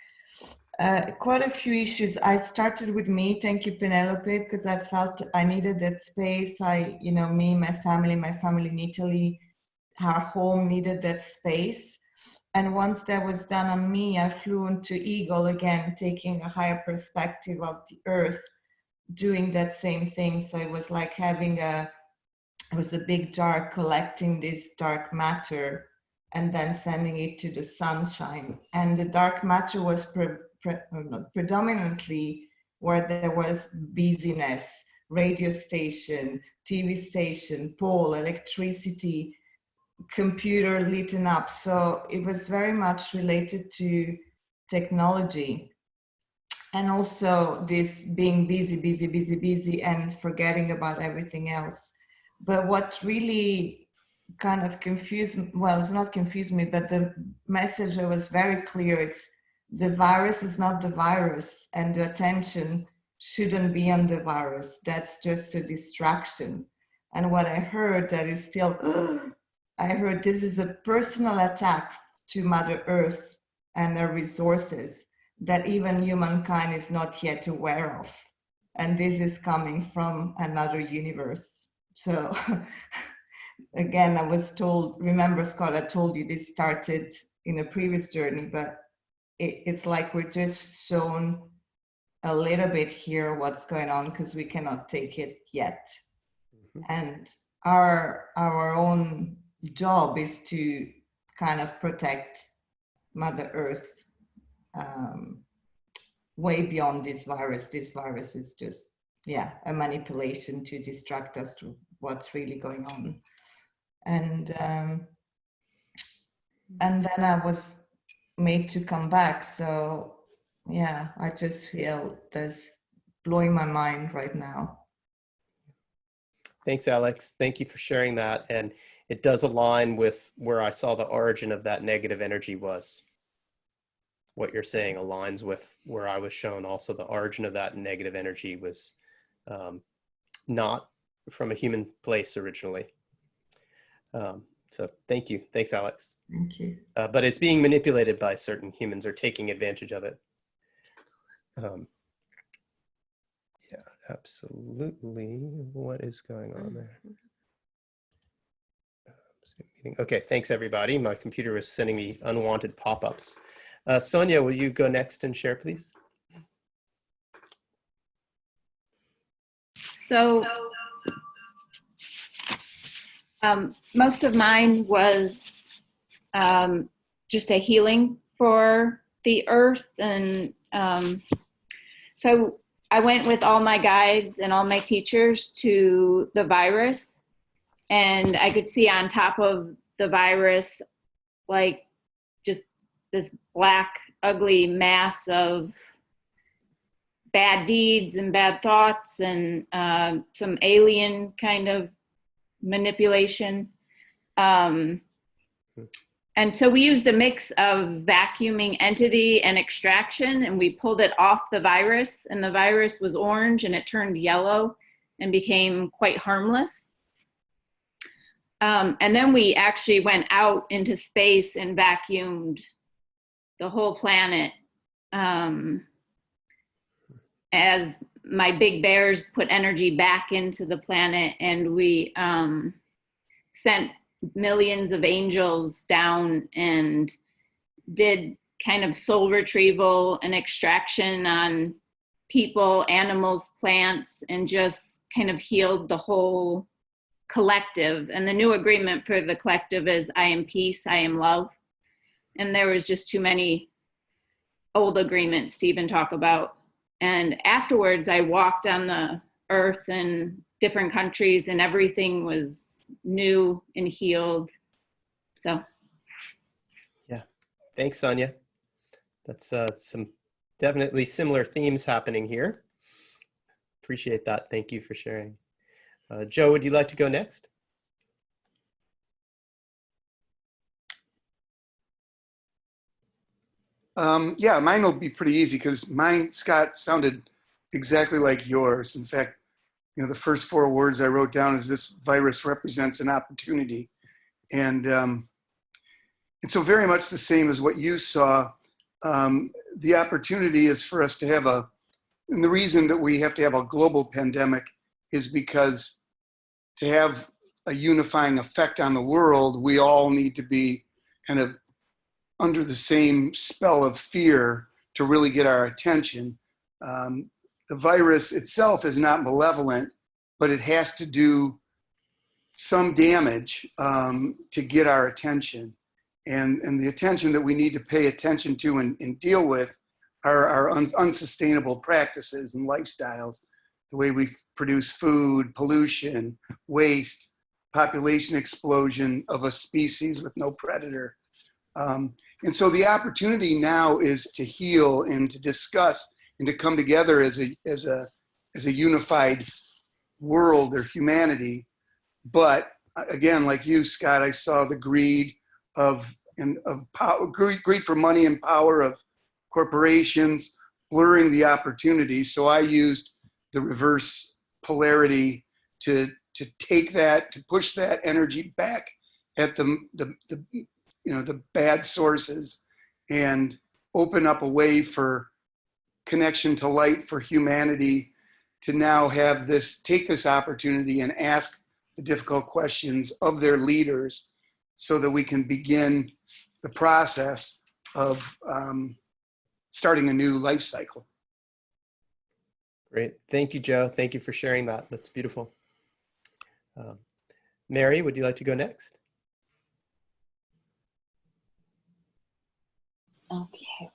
Quite a few issues. I started with me. Thank you, Penelope, because I felt I needed that space. You know, me, my family in Italy, our home needed that space. And once that was done on me, I flew into Eagle again, taking a higher perspective of the earth, doing that same thing. So it was like having it was a big jar collecting this dark matter and then sending it to the sunshine. And the dark matter was predominantly where there was busyness, radio station, TV station, pole, electricity, computer lit up. So it was very much related to technology. And also this being busy and forgetting about everything else. But what really kind of confused me, well, it's not confused me, but the message was very clear. It's the virus is not the virus, and the attention shouldn't be on the virus. That's just a distraction. And what I heard that is still, I heard this is a personal attack to Mother Earth and her resources that even humankind is not yet aware of. And this is coming from another universe. So again, I was told, remember Scott, I told you this started in a previous journey, but it's like we're just shown a little bit here what's going on because we cannot take it yet. Mm-hmm. And our own job is to kind of protect Mother Earth way beyond this virus. This virus is just, yeah, a manipulation to distract us to what's really going on. And and then I was made to come back. So yeah, I just feel this blowing my mind right now. Thanks, Alex. Thank you for sharing that. And it does align with where I saw the origin of that negative energy was. What you're saying aligns with where I was shown also the origin of that negative energy was not from a human place originally. So thank you. Thanks, Alex. Thank you. But it's being manipulated by certain humans or taking advantage of it. Yeah, absolutely. What is going on there? Okay, thanks everybody. My computer was sending me unwanted pop-ups. Sonia, will you go next and share, please? So most of mine was just a healing for the earth. And so I went with all my guides and all my teachers to the virus, and I could see on top of the virus, like just this black, ugly mass of bad deeds and bad thoughts and some alien kind of manipulation. And so we used a mix of vacuuming entity and extraction, and we pulled it off the virus, and the virus was orange and it turned yellow and became quite harmless. And then we actually went out into space and vacuumed the whole planet as my big bears put energy back into the planet, and we sent millions of angels down and did kind of soul retrieval and extraction on people, animals, plants, and just kind of healed the whole collective. And the new agreement for the collective is I am peace, I am love. And there was just too many old agreements to even talk about. And afterwards I walked on the earth in different countries and everything was new and healed. So yeah, thanks, Sonia. That's some definitely similar themes happening here. Appreciate that. Thank you for sharing. Joe, would you like to go next? Yeah, mine will be pretty easy because mine, Scott, sounded exactly like yours. In fact, you know, the first 4 words I wrote down is this virus represents an opportunity. And so very much the same as what you saw. The opportunity is for us to have and the reason that we have to have a global pandemic is because to have a unifying effect on the world, we all need to be kind of under the same spell of fear to really get our attention. The virus itself is not malevolent, but it has to do some damage to get our attention. And the attention that we need to pay attention to and deal with are our unsustainable practices and lifestyles. The way we produce food, pollution, waste, population explosion of a species with no predator. And so the opportunity now is to heal and to discuss and to come together as a unified world or humanity. But again, like you, Scott, I saw the greed of power, greed for money and power of corporations blurring the opportunity. So I used the reverse polarity to take that, to push that energy back at the bad sources and open up a way for connection to light for humanity to now have take this opportunity and ask the difficult questions of their leaders so that we can begin the process of starting a new life cycle. Great. Thank you, Joe. Thank you for sharing that. That's beautiful. Mary, would you like to go next? Okay.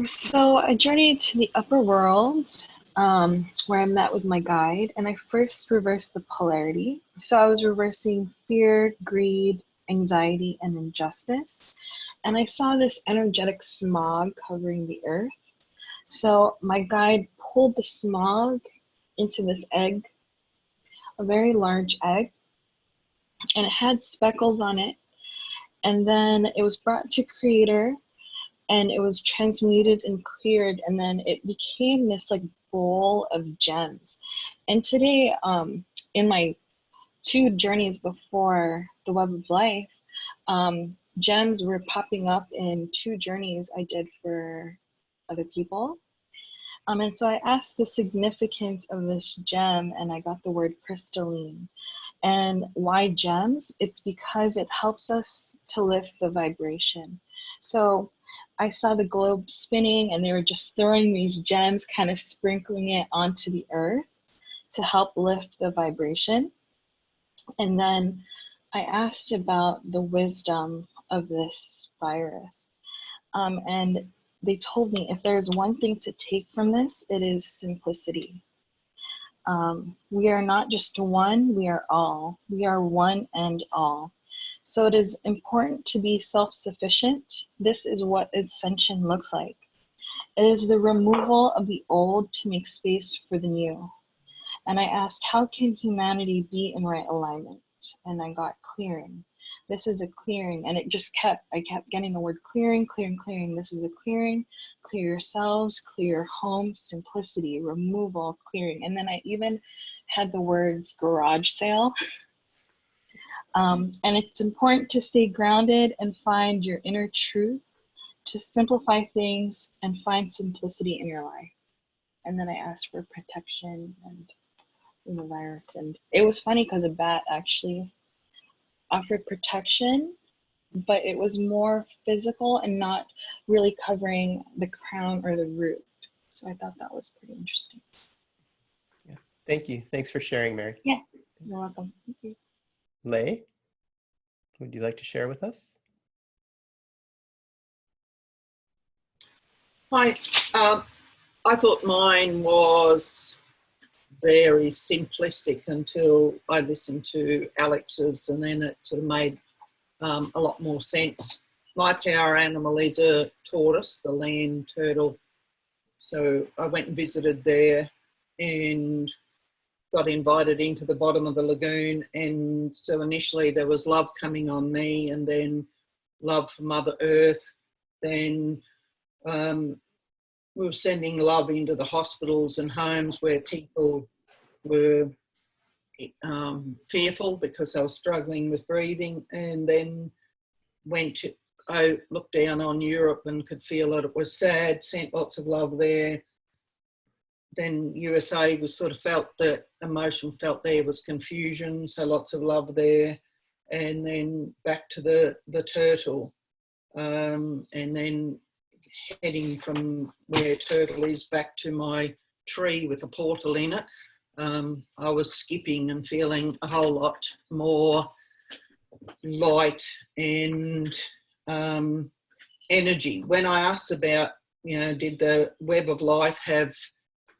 So I journeyed to the upper world where I met with my guide, and I first reversed the polarity. So I was reversing fear, greed, anxiety, and injustice. And I saw this energetic smog covering the earth. So my guide pulled the smog into this egg, a very large egg, and it had speckles on it. And then it was brought to Creator, and it was transmuted and cleared, and then it became this like bowl of gems. And today, in my 2 journeys before the Web of Life, gems were popping up in 2 journeys I did for other people. And so I asked the significance of this gem, and I got the word crystalline. And why gems? It's because it helps us to lift the vibration. So I saw the globe spinning, and they were just throwing these gems, kind of sprinkling it onto the earth to help lift the vibration. And then I asked about the wisdom of this virus. And they told me if there's one thing to take from this, it is simplicity. We are not just one, we are all. We are one and all. So it is important to be self-sufficient. This is what ascension looks like. It is the removal of the old to make space for the new. And I asked, how can humanity be in right alignment? And I got clearing. This is a clearing. And it just I kept getting the word clearing, clearing, clearing. This is a clearing. Clear yourselves, clear your home, simplicity, removal, clearing. And then I even had the words garage sale. And it's important to stay grounded and find your inner truth, to simplify things and find simplicity in your life. And then I asked for protection and the virus. And it was funny because a bat actually offered protection, but it was more physical and not really covering the crown or the root. So I thought that was pretty interesting. Yeah. Thank you. Thanks for sharing, Mary. Yeah, you're welcome. Thank you. Lei, would you like to share with us? Hi. I thought mine was very simplistic until I listened to Alex's, and then it sort of made a lot more sense. My power animal is a tortoise, the land turtle. So I went and visited there and got invited into the bottom of the lagoon. And so initially there was love coming on me, and then love for Mother Earth. Then we were sending love into the hospitals and homes where people were fearful because they were struggling with breathing, and then I looked down on Europe and could feel that it was sad, sent lots of love there. Then USA was sort of felt that emotion felt there was confusion, so lots of love there. And then back to the turtle, and then heading from where turtle is back to my tree with a portal in it. I was skipping and feeling a whole lot more light and energy. When I asked about, did the Web of Life have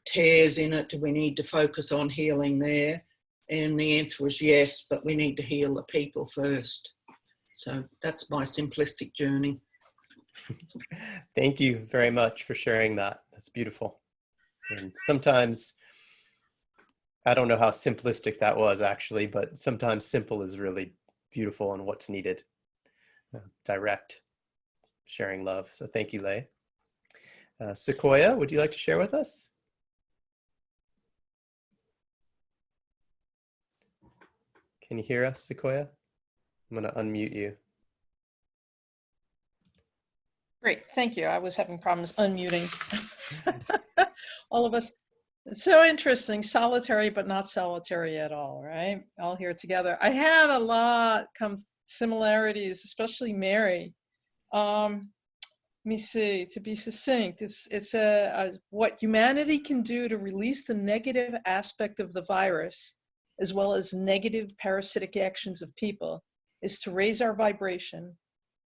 tears in it? Do we need to focus on healing there? And the answer was yes, but we need to heal the people first. So that's my simplistic journey. Thank you very much for sharing that. That's beautiful. And sometimes, I don't know how simplistic that was actually, but sometimes simple is really beautiful and what's needed. Direct, sharing love. So thank you, Lei. Sequoia, would you like to share with us? Can you hear us, Sequoia? I'm going to unmute you. Great, thank you. I was having problems unmuting. All of us. It's so interesting, solitary but not solitary at all, right? All here together. I had a lot similarities, especially Mary. Let me see, to be succinct, it's what humanity can do to release the negative aspect of the virus, as well as negative parasitic actions of people, is to raise our vibration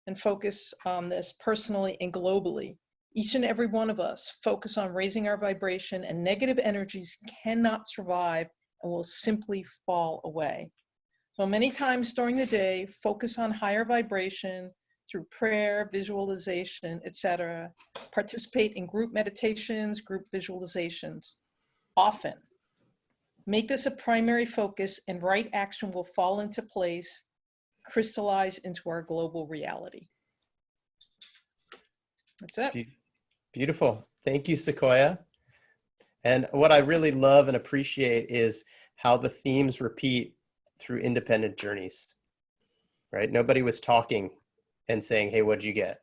and focus on this personally and globally. Each and every one of us focus on raising our vibration, and negative energies cannot survive and will simply fall away. So many times during the day, focus on higher vibration through prayer, visualization, etc. Participate in group meditations, group visualizations often. Make this a primary focus and right action will fall into place, crystallize into our global reality. That's it. Beautiful. Thank you, Sequoia. And what I really love and appreciate is how the themes repeat through independent journeys, right? Nobody was talking and saying, hey, what'd you get?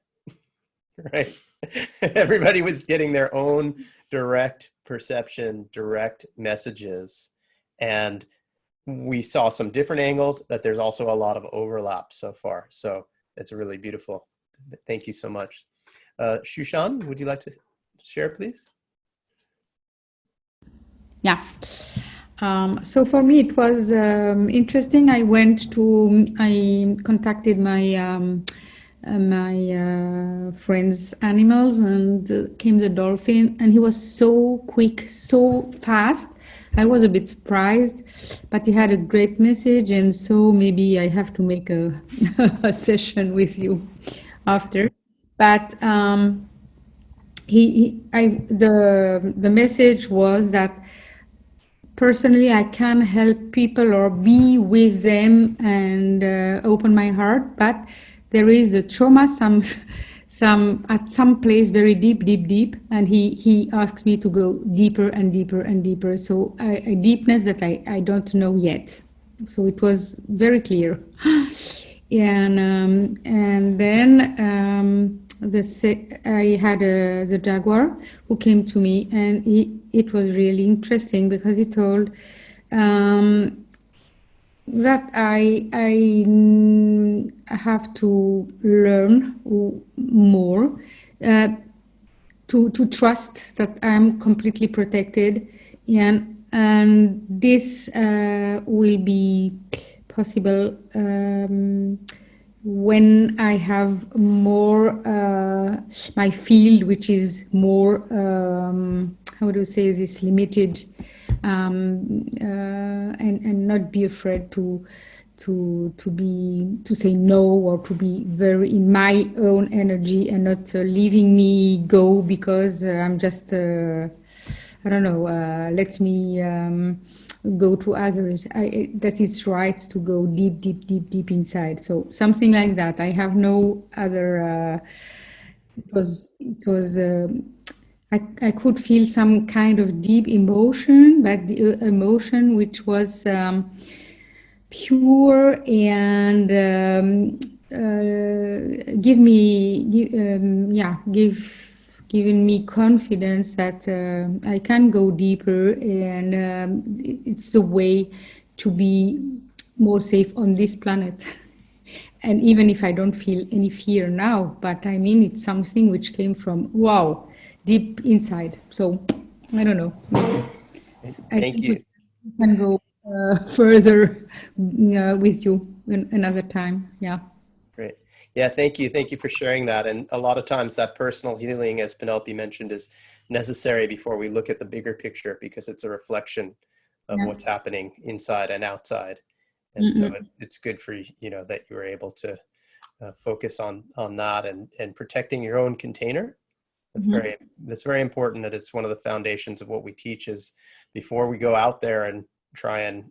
Right? Everybody was getting their own direct perception, direct messages. And we saw some different angles, but there's also a lot of overlap so far. So it's really beautiful. Thank you so much. Shushan, would you like to share, please? Yeah. So for me, it was interesting. I contacted my friend's animals, and came the dolphin, and he was so quick, so fast. I was a bit surprised, but he had a great message, and so maybe I have to make a, a session with you after. But the message was that personally I can help people or be with them and open my heart, but there is a trauma at some place very deep, and he asked me to go deeper and deeper and deeper. So a deepness that I don't know yet. So it was very clear. And then I had the jaguar who came to me, and it was really interesting because he told that I have to learn more to trust that I'm completely protected, and this will be possible when I have more my field, which is more how do you say this, limited, and not be afraid to say no, or to be very in my own energy and not leaving me go because I'm just I don't know, let me go to others. That it's right to go deep inside. So something like that. I have no other. It was. I could feel some kind of deep emotion, but the emotion which was pure and giving me confidence that I can go deeper, and it's a way to be more safe on this planet. And even if I don't feel any fear now, but I mean, it's something which came from, wow, deep inside. So I don't know. Maybe I think we can go further with you another time. Yeah. Great. Yeah, thank you. Thank you for sharing that. And a lot of times that personal healing, as Penelope mentioned, is necessary before we look at the bigger picture, because it's a reflection of what's happening inside and outside. And so it's good for you know that you were able to focus on that and protecting your own container. That's very important. That it's one of the foundations of what we teach is before we go out there and try and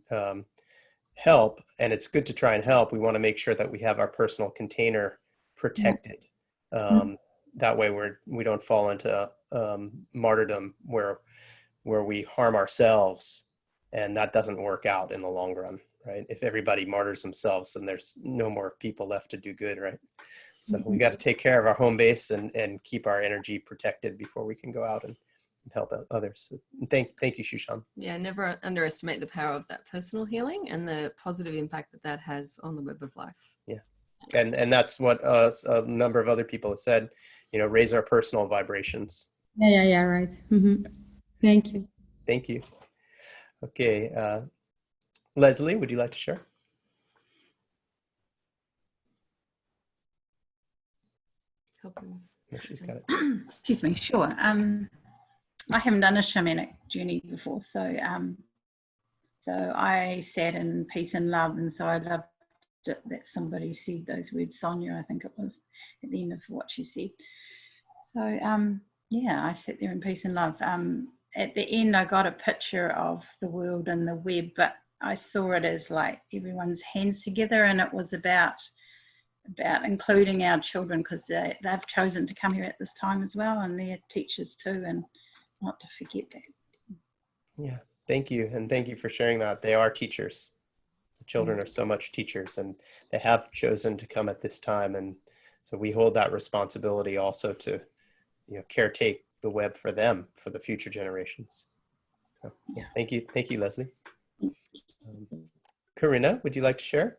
help, and it's good to try and help, we want to make sure that we have our personal container protected. That way we don't fall into martyrdom where we harm ourselves, and that doesn't work out in the long run, right? If everybody martyrs themselves, then there's no more people left to do good, right? So we got to take care of our home base and keep our energy protected before we can go out and help others. So thank you, Shushan. Yeah, never underestimate the power of that personal healing and the positive impact that has on the web of life. Yeah, and that's what a number of other people have said. You know, raise our personal vibrations. Yeah, right. Thank you. Thank you. Okay, Leslie, would you like to share? She's got it. Excuse me. Sure. I haven't done a shamanic journey before, so So I sat in peace and love, and so I loved it that somebody said those words, Sonia, I think it was, at the end of what she said. So yeah, I sat there in peace and love. At the end, I got a picture of the world and the web, but I saw it as like everyone's hands together, and it was about including our children, because they've chosen to come here at this time as well, and they're teachers too, and not to forget that. Yeah, thank you. And thank you for sharing that. They are teachers. The children are so much teachers, and they have chosen to come at this time. And so we hold that responsibility also to, you know, caretake the web for them, for the future generations. So yeah, thank you. Thank you, Leslie. Corinna, would you like to share?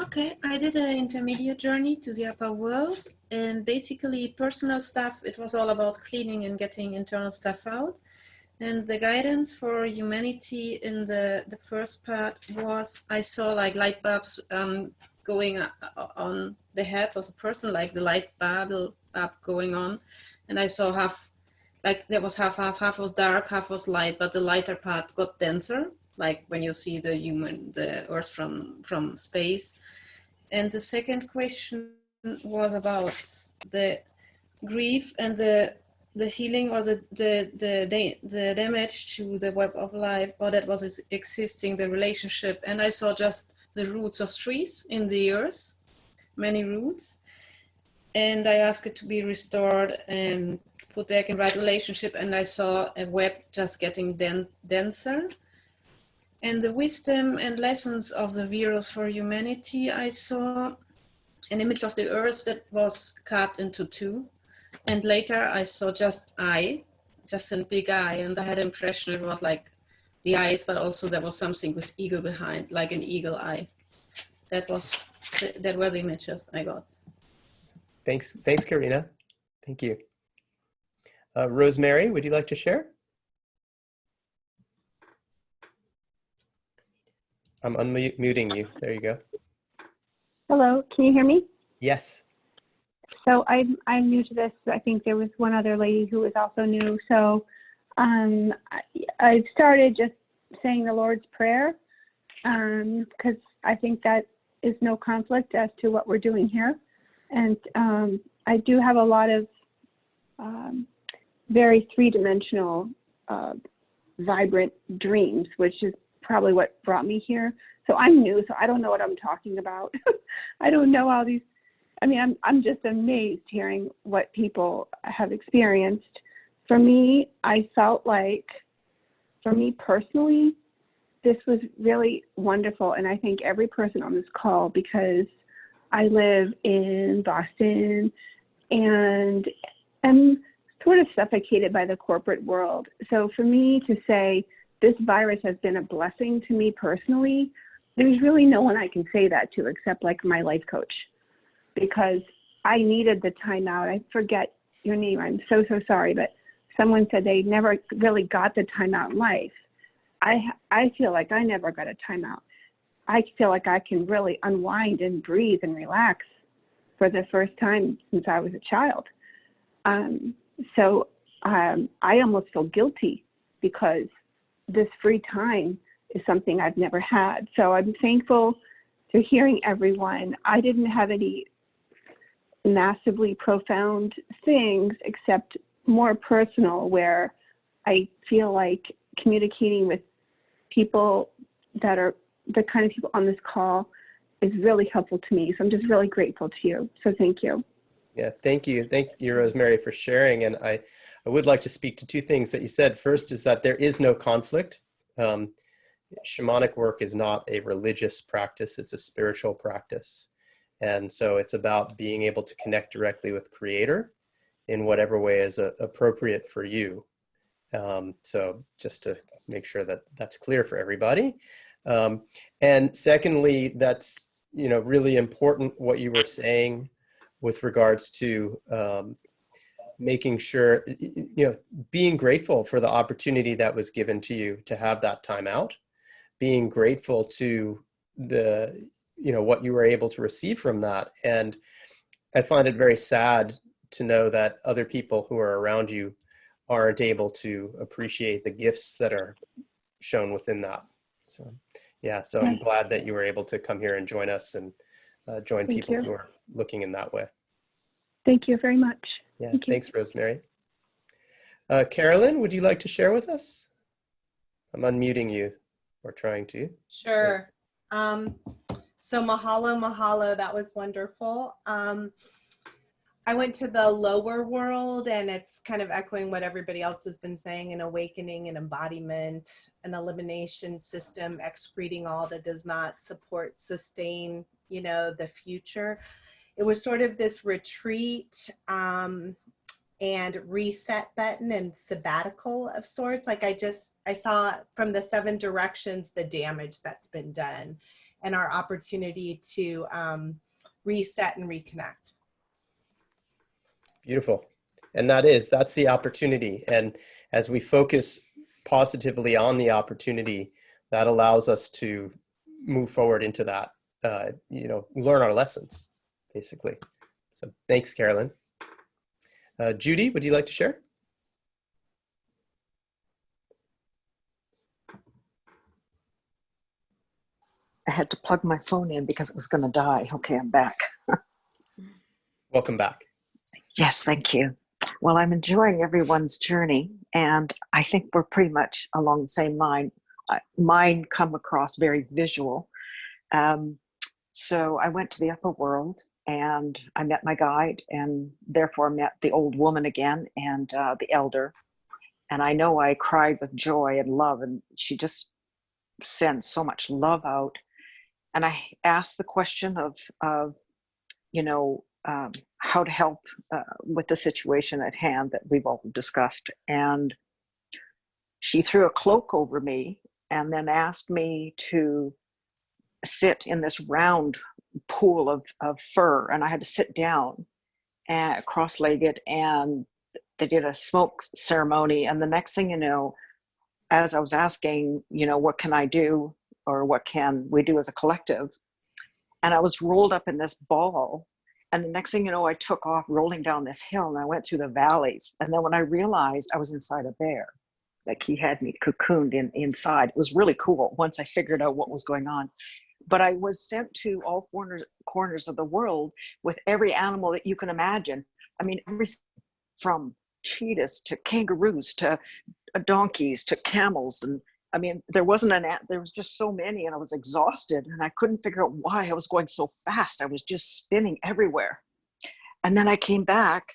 Okay, I did an intermediate journey to the upper world, and basically personal stuff, it was all about cleaning and getting internal stuff out. And the guidance for humanity in the first part was, I saw like light bulbs going on the heads of the person, like the light bulb going on. And I saw half, like there was half was dark, half was light, but the lighter part got denser, like when you see the Earth from space. And the second question was about the grief and the healing, or the damage to the web of life, or that was existing, the relationship. And I saw just the roots of trees in the earth, many roots. And I asked it to be restored and put back in right relationship. And I saw a web just getting denser. And the wisdom and lessons of the virus for humanity, I saw an image of the earth that was cut into two. And later I saw just a big eye, and I had the impression it was like the eyes, but also there was something with eagle behind, like an eagle eye. That were the images I got. Thanks, Corinna. Thank you. Rosemary, would you like to share? I'm unmuting you. There you go. Hello, can you hear me? Yes. So I'm new to this. I think there was one other lady who was also new. So I started just saying the Lord's Prayer, because I think that is no conflict as to what we're doing here. And I do have a lot of very three-dimensional, vibrant dreams, which is probably what brought me here. So I'm new, so I don't know what I'm talking about. I don't know all these. I mean, I'm just amazed hearing what people have experienced. For me, I felt like, for me personally, this was really wonderful. And I thank every person on this call, because I live in Boston and am sort of suffocated by the corporate world. So for me to say this virus has been a blessing to me personally, there's really no one I can say that to except like my life coach, because I needed the time out. I forget your name. I'm so sorry, but someone said they never really got the time out in life. I feel like I never got a time out. I feel like I can really unwind and breathe and relax for the first time since I was a child. So I almost feel guilty because this free time is something I've never had. So I'm thankful to hearing everyone. I didn't have any massively profound things except more personal, where I feel like communicating with people that are the kind of people on this call is really helpful to me. So I'm just really grateful to you. So thank you. Yeah, thank you. Thank you, Rosemary, for sharing. And I would like to speak to two things that you said. First is that there is no conflict. Shamanic work is not a religious practice, it's a spiritual practice. And so it's about being able to connect directly with Creator in whatever way is appropriate for you. So just to make sure that that's clear for everybody. And secondly, that's, really important what you were saying with regards to making sure, being grateful for the opportunity that was given to you to have that time out, being grateful to the, what you were able to receive from that. And I find it very sad to know that other people who are around you aren't able to appreciate the gifts that are shown within that. So yeah, so I'm glad that you were able to come here and join us and join Thank people you. who are looking in that way. Thank you very much. Yeah, Thank you. thanks, Rosemary. Carolyn, would you like to share with us? I'm unmuting you, or trying to. Sure. So mahalo, that was wonderful. I went to the lower world, and it's kind of echoing what everybody else has been saying: an awakening, an embodiment, an elimination system, excreting all that does not support, sustain, you know, the future. It was sort of this retreat and reset button and sabbatical of sorts. Like I saw from the 7 directions the damage that's been done and our opportunity to reset and reconnect. Beautiful. And that's the opportunity. And as we focus positively on the opportunity, that allows us to move forward into that, learn our lessons, basically. So thanks, Carolyn. Judy, would you like to share? I had to plug my phone in because it was going to die. Okay, I'm back. Welcome back. Yes, thank you. Well, I'm enjoying everyone's journey, and I think we're pretty much along the same line. Mine come across very visual. So I went to the upper world, and I met my guide, and therefore met the old woman again, and the elder. And I know I cried with joy and love, and she just sends so much love out. And I asked the question of how to help with the situation at hand that we've all discussed. And she threw a cloak over me and then asked me to sit in this round pool of fur. And I had to sit down and cross-legged, and they did a smoke ceremony. And the next thing you know, as I was asking, what can I do, or what can we do as a collective? And I was rolled up in this ball. And the next thing you know, I took off rolling down this hill, and I went through the valleys. And then when I realized I was inside a bear, like he had me cocooned inside. It was really cool once I figured out what was going on. But I was sent to all corners of the world with every animal that you can imagine. I mean, everything from cheetahs to kangaroos to donkeys to camels. And I mean, there was just so many, and I was exhausted, and I couldn't figure out why I was going so fast. I was just spinning everywhere. And then I came back,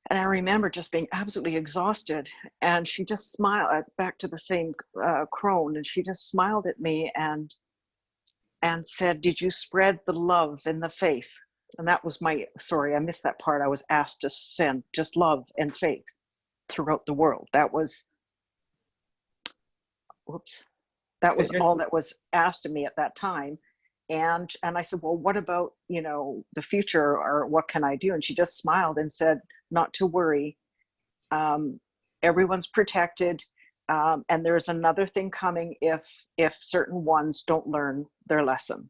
and I remember just being absolutely exhausted. And she just smiled back to the same crone, and she just smiled at me and said, "Did you spread the love and the faith?" And that was sorry, I missed that part. I was asked to send just love and faith throughout the world. That was all that was asked of me at that time. And I said, well, what about, the future, or what can I do? And she just smiled and said, not to worry. Everyone's protected. And there's another thing coming if certain ones don't learn their lesson.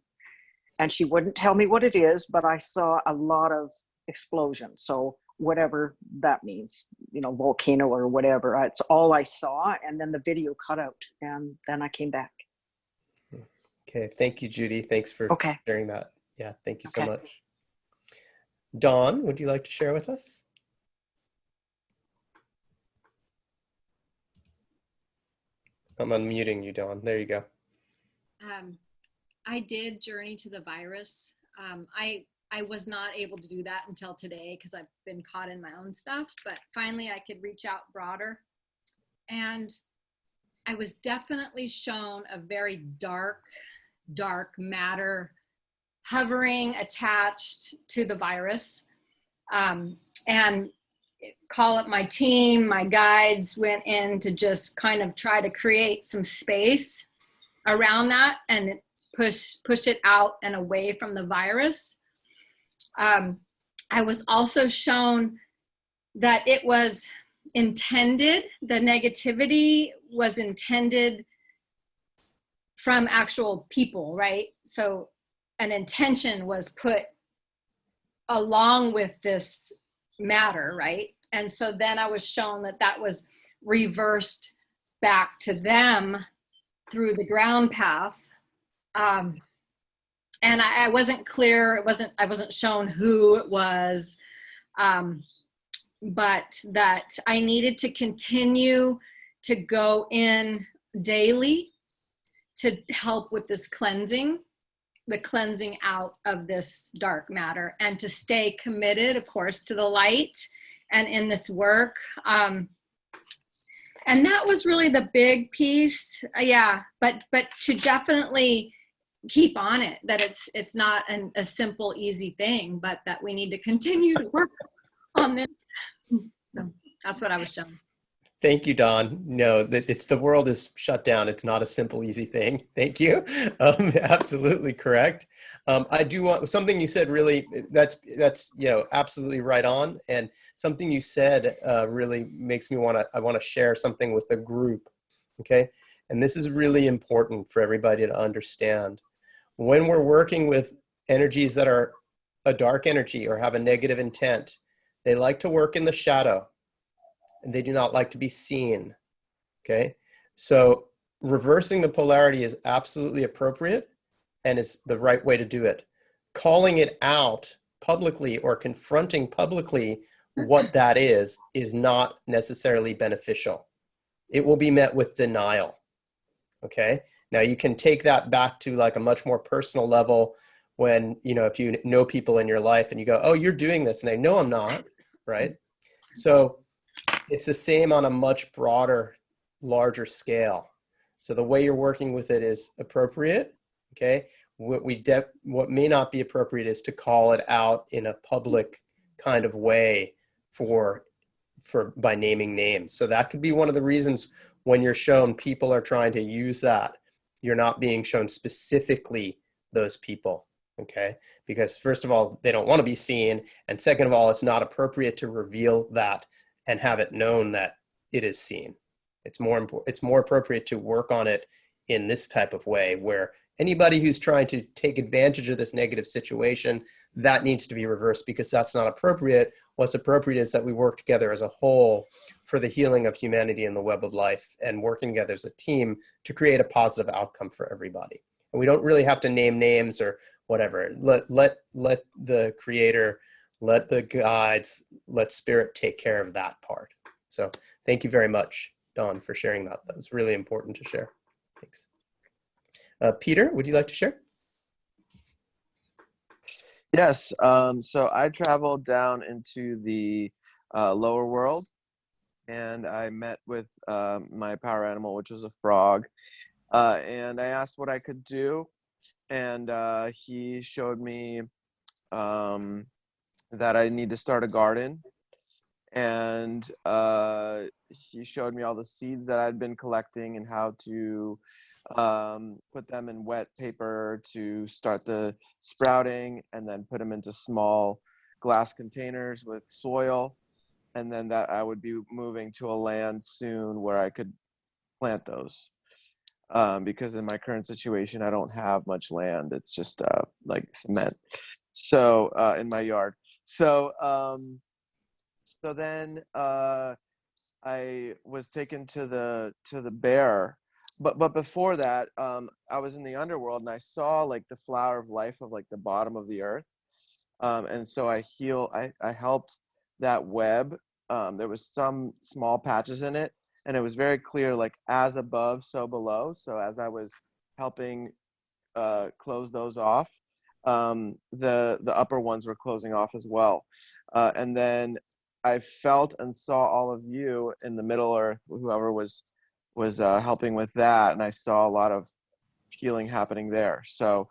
And she wouldn't tell me what it is, but I saw a lot of explosions. So whatever that means, volcano or whatever, it's all I saw. And then the video cut out, and then I came back. Okay, thank you, Judy. Thanks for sharing that. Yeah, thank you so much. Dawn, would you like to share with us? I'm unmuting you, Dawn. There you go. I did journey to the virus. I was not able to do that until today because I've been caught in my own stuff, but finally I could reach out broader. And I was definitely shown a very dark matter hovering attached to the virus. And call it my team, my guides went in to just kind of try to create some space around that and push it out and away from the virus. I was also shown that it was intended, the negativity was intended from actual people, right? So an intention was put along with this matter, right? And so then I was shown that that was reversed back to them through the ground path. And I wasn't clear. I wasn't shown who it was, but that I needed to continue to go in daily to help with this cleansing, the cleansing out of this dark matter, and to stay committed, of course, to the light and in this work. And that was really the big piece. Yeah, but to definitely keep on it, that it's not a simple, easy thing, but that we need to continue to work on this. So that's what I was shown. Thank you, Dawn. No, the world is shut down. It's not a simple, easy thing. Thank you. Absolutely correct. I do want something you said. Really, that's absolutely right on. And something you said really makes me want to share something with the group. Okay, and this is really important for everybody to understand. When we're working with energies that are a dark energy or have a negative intent, they like to work in the shadow. And they do not like to be seen, okay? So reversing the polarity is absolutely appropriate and is the right way to do it. Calling it out publicly or confronting publicly what that is not necessarily beneficial. It will be met with denial, okay? Now you can take that back to like a much more personal level when, if you know people in your life and you go, oh, you're doing this, and they know I'm not, right? So it's the same on a much broader, larger scale. So the way you're working with it is appropriate, okay? What may not be appropriate is to call it out in a public kind of way by naming names. So that could be one of the reasons when you're shown people are trying to use that, you're not being shown specifically those people, okay? Because first of all, they don't want to be seen. And second of all, it's not appropriate to reveal that and have it known that it is seen. It's more appropriate to work on it in this type of way where anybody who's trying to take advantage of this negative situation, that needs to be reversed because that's not appropriate. What's appropriate is that we work together as a whole for the healing of humanity in the web of life and working together as a team to create a positive outcome for everybody. And we don't really have to name names or whatever. Let the creator, let the guides, let spirit take care of that part. So thank you very much, Dawn, for sharing that. That was really important to share. Thanks. Peter, would you like to share? Yes. So I traveled down into the lower world, and I met with my power animal, which was a frog. And I asked what I could do, and he showed me that I need to start a garden, and he showed me all the seeds that I'd been collecting and how to put them in wet paper to start the sprouting, and then put them into small glass containers with soil, and then that I would be moving to a land soon where I could plant those. Because in my current situation, I don't have much land. It's just like cement. So in my yard. So then I was taken to the bear, but before that, I was in the underworld and I saw like the flower of life of like the bottom of the earth, and so I helped that web. There was some small patches in it, and it was very clear, like as above, so below. So as I was helping close those off, the upper ones were closing off as well. And then I felt and saw all of you in the Middle Earth, whoever was helping with that, and I saw a lot of healing happening there. So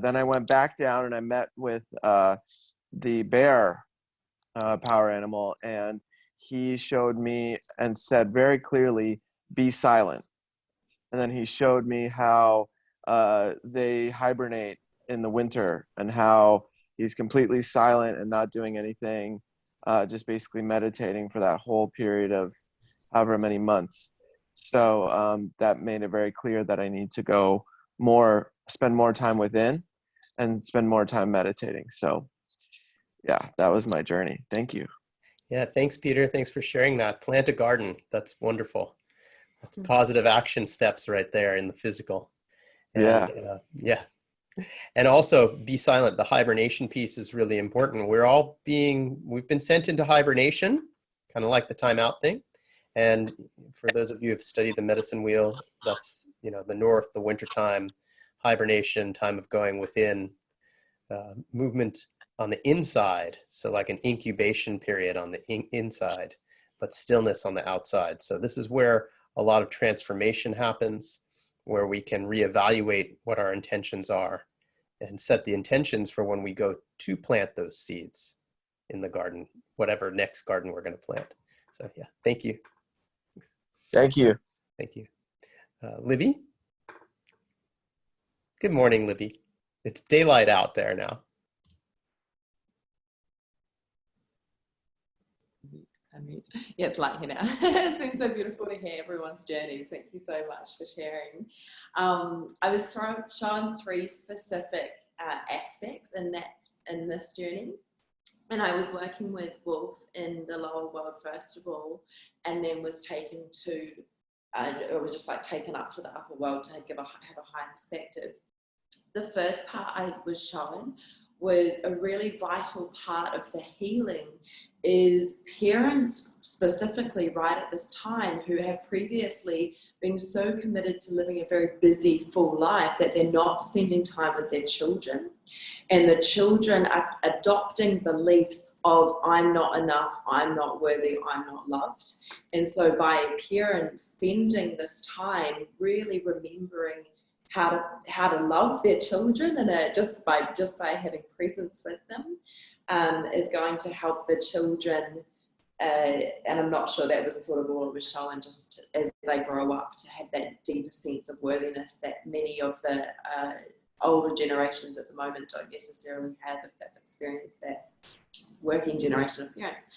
then I went back down and I met with the bear power animal, and he showed me and said very clearly, be silent. And then he showed me how they hibernate in the winter, and how he's completely silent and not doing anything, just basically meditating for that whole period of however many months. So that made it very clear that I need to spend more time within and spend more time meditating. So yeah, that was my journey. Thank you. Yeah, thanks, Peter. Thanks for sharing that. Plant a garden. That's wonderful. That's positive action steps right there in the physical. And, yeah. And also be silent. The hibernation piece is really important. We've been sent into hibernation, kind of like the timeout thing. And for those of you who have studied the medicine wheel, that's, the north, the winter time, hibernation, time of going within, movement on the inside. So like an incubation period on the inside, but stillness on the outside. So this is where a lot of transformation happens, where we can reevaluate what our intentions are and set the intentions for when we go to plant those seeds in the garden, whatever next garden we're going to plant. So yeah, thank you. Thank you. Thank you. Libby? Good morning, Libby. It's daylight out there now. Yeah, it's light here now. It's been so beautiful to hear everyone's journeys. Thank you so much for sharing. I was shown 3 specific aspects in this journey. And I was working with Wolf in the lower world first of all, and then was taken to, it was just like taken up to the upper world to have a high perspective. The first part I was shown was a really vital part of the healing is parents specifically right at this time who have previously been so committed to living a very busy, full life that they're not spending time with their children. And the children are adopting beliefs of I'm not enough, I'm not worthy, I'm not loved. And so by parents spending this time really remembering how to love their children and just by having presence with them is going to help the children. And I'm not sure that was sort of all it was showing, just as they grow up to have that deeper sense of worthiness that many of the older generations at the moment don't necessarily have if they've experienced that working generation of parents.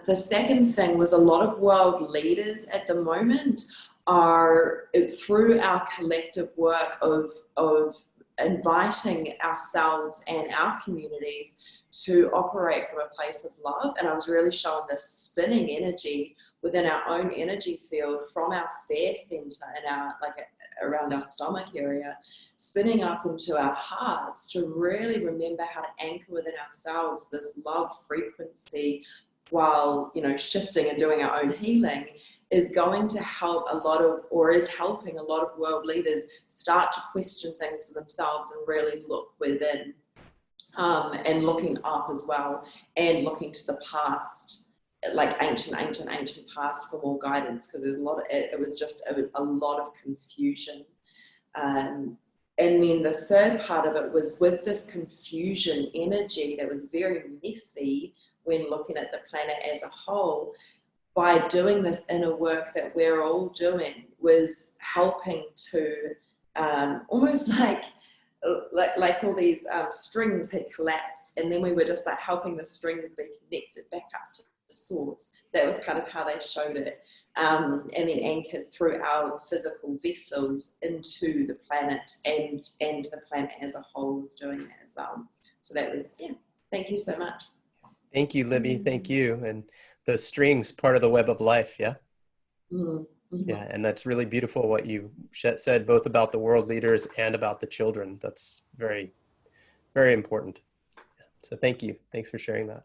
The second thing was a lot of world leaders at the moment are, through our collective work of inviting ourselves and our communities to operate from a place of love. And I was really showing this spinning energy within our own energy field from our fear center and around our stomach area, spinning up into our hearts to really remember how to anchor within ourselves this love frequency while, shifting and doing our own healing is going to help is helping a lot of world leaders start to question things for themselves and really look within, and looking up as well, and looking to the past, like ancient past for more guidance, because there's it was a lot of confusion. And then the third part of it was with this confusion energy that was very messy when looking at the planet as a whole, by doing this inner work that we're all doing was helping to almost like all these strings had collapsed, and then we were just like helping the strings be connected back up to the source. That was kind of how they showed it, and then anchored through our physical vessels into the planet, and the planet as a whole was doing that as well. So that was, thank you so much. Thank you, Libby. Thank you. And those strings, part of the web of life, yeah? Mm-hmm. Yeah, and that's really beautiful what you said, both about the world leaders and about the children. That's very, very important. So thank you. Thanks for sharing that.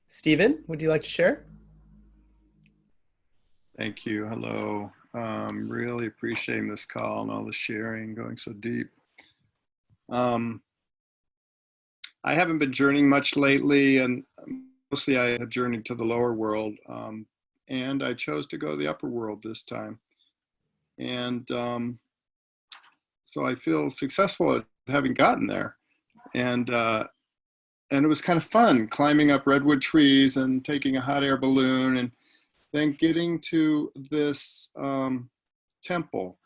Stephen, would you like to share? Thank you. Hello. Really appreciating this call and all the sharing, going so deep. I haven't been journeying much lately, and mostly I have journeyed to the lower world, and I chose to go to the upper world this time. And so I feel successful at having gotten there. And it was kind of fun climbing up redwood trees and taking a hot air balloon, and then getting to this temple.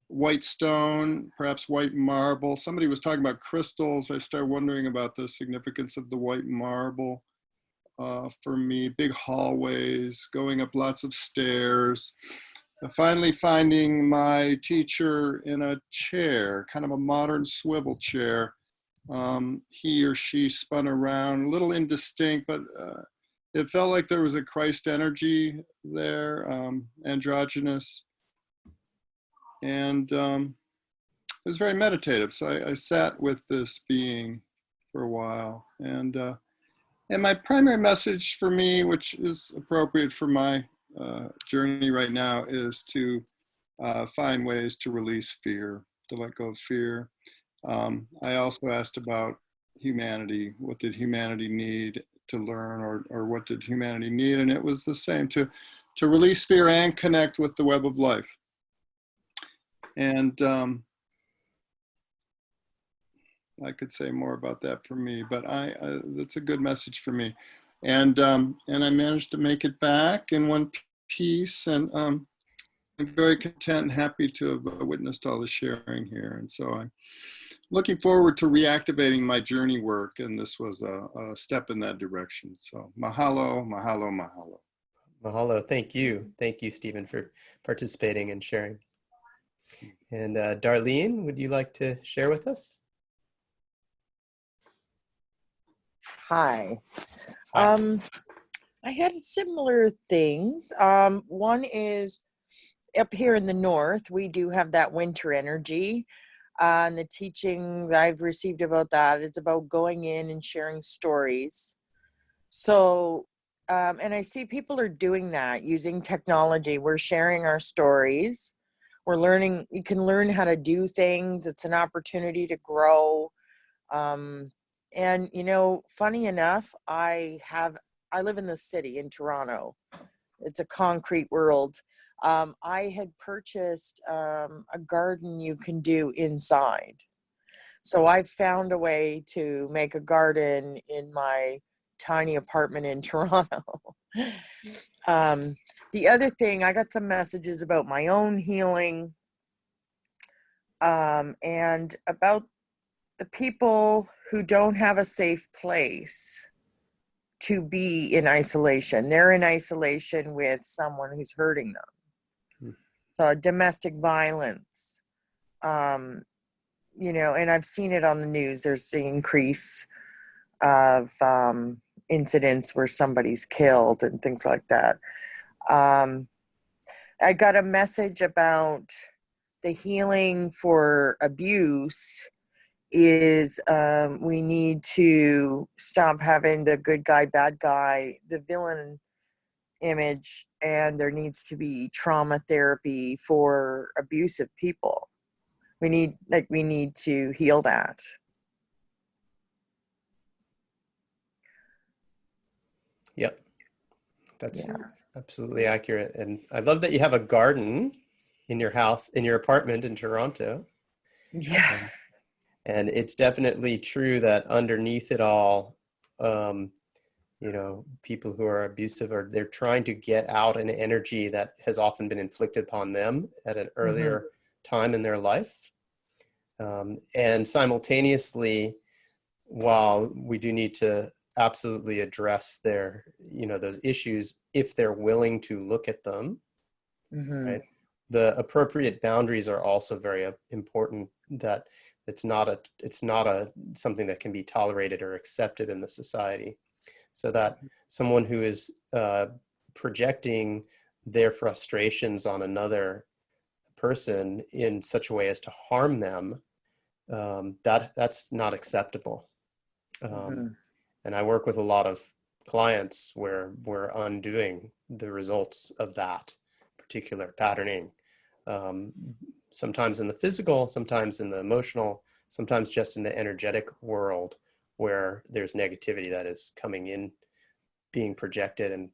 White stone, perhaps white marble. Somebody was talking about crystals. I started wondering about the significance of the white marble for me. Big hallways, going up lots of stairs. Finally finding my teacher in a chair, kind of a modern swivel chair, he or she spun around, a little indistinct, but it felt like there was a Christ energy there, androgynous. And it was very meditative. So I sat with this being for a while. And my primary message for me, which is appropriate for my journey right now, is to find ways to release fear, to let go of fear. I also asked about humanity. What did humanity need to learn, or what did humanity need? And it was the same, to release fear and connect with the web of life. And I could say more about that for me, but that's a good message for me. And I managed to make it back in one piece, and I'm very content and happy to have witnessed all the sharing here. And so I'm looking forward to reactivating my journey work, and this was a step in that direction. So mahalo, mahalo, mahalo. Mahalo. Thank you. Thank you, Stephen, for participating and sharing. And Darlene, would you like to share with us? Hi. Hi. I had similar things. One is up here in the north, we do have that winter energy. And the teaching that I've received about that is about going in and sharing stories. So, and I see people are doing that using technology. We're sharing our stories. We're learning, you can learn how to do things. It's an opportunity to grow. And, you know, funny enough, I live in the city in Toronto. It's a concrete world. I had purchased a garden you can do inside. So I found a way to make a garden in my tiny apartment in Toronto. The other thing, I got some messages about my own healing, and about the people who don't have a safe place to be in isolation. They're in isolation with someone who's hurting them. So domestic violence, you know, and I've seen it on the news. There's the increase of incidents where somebody's killed and things like that. I got a message about the healing for abuse is we need to stop having the good guy, bad guy, the villain image, and there needs to be trauma therapy for abusive people. We need to heal that. Yep, that's absolutely accurate. And I love that you have a garden in your house, in your apartment in Toronto. Yeah. And it's definitely true that underneath it all, you know, people who are abusive, they're trying to get out an energy that has often been inflicted upon them at an earlier time in their life. And simultaneously, while we do need to absolutely address their, you know, those issues, if they're willing to look at them, right? The appropriate boundaries are also very important, that it's not a something that can be tolerated or accepted in the society. So that someone who is projecting their frustrations on another person in such a way as to harm them, that's not acceptable. And I work with a lot of clients where we're undoing the results of that particular patterning. Sometimes in the physical, sometimes in the emotional, sometimes just in the energetic world where there's negativity that is coming in, being projected. And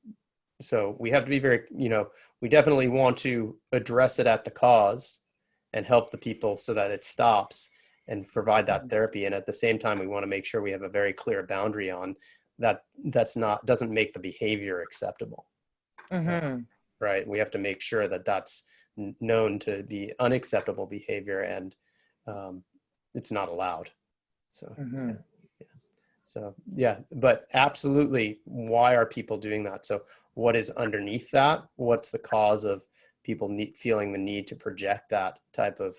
so we have to be very, you know, we definitely want to address it at the cause and help the people so that it stops and provide that therapy. And at the same time, we want to make sure we have a very clear boundary on that. Doesn't make the behavior acceptable. Right? We have to make sure that that's known to be unacceptable behavior, and it's not allowed. So so yeah, but absolutely, why are people doing that? So what is underneath that? What's the cause of people feeling the need to project that type of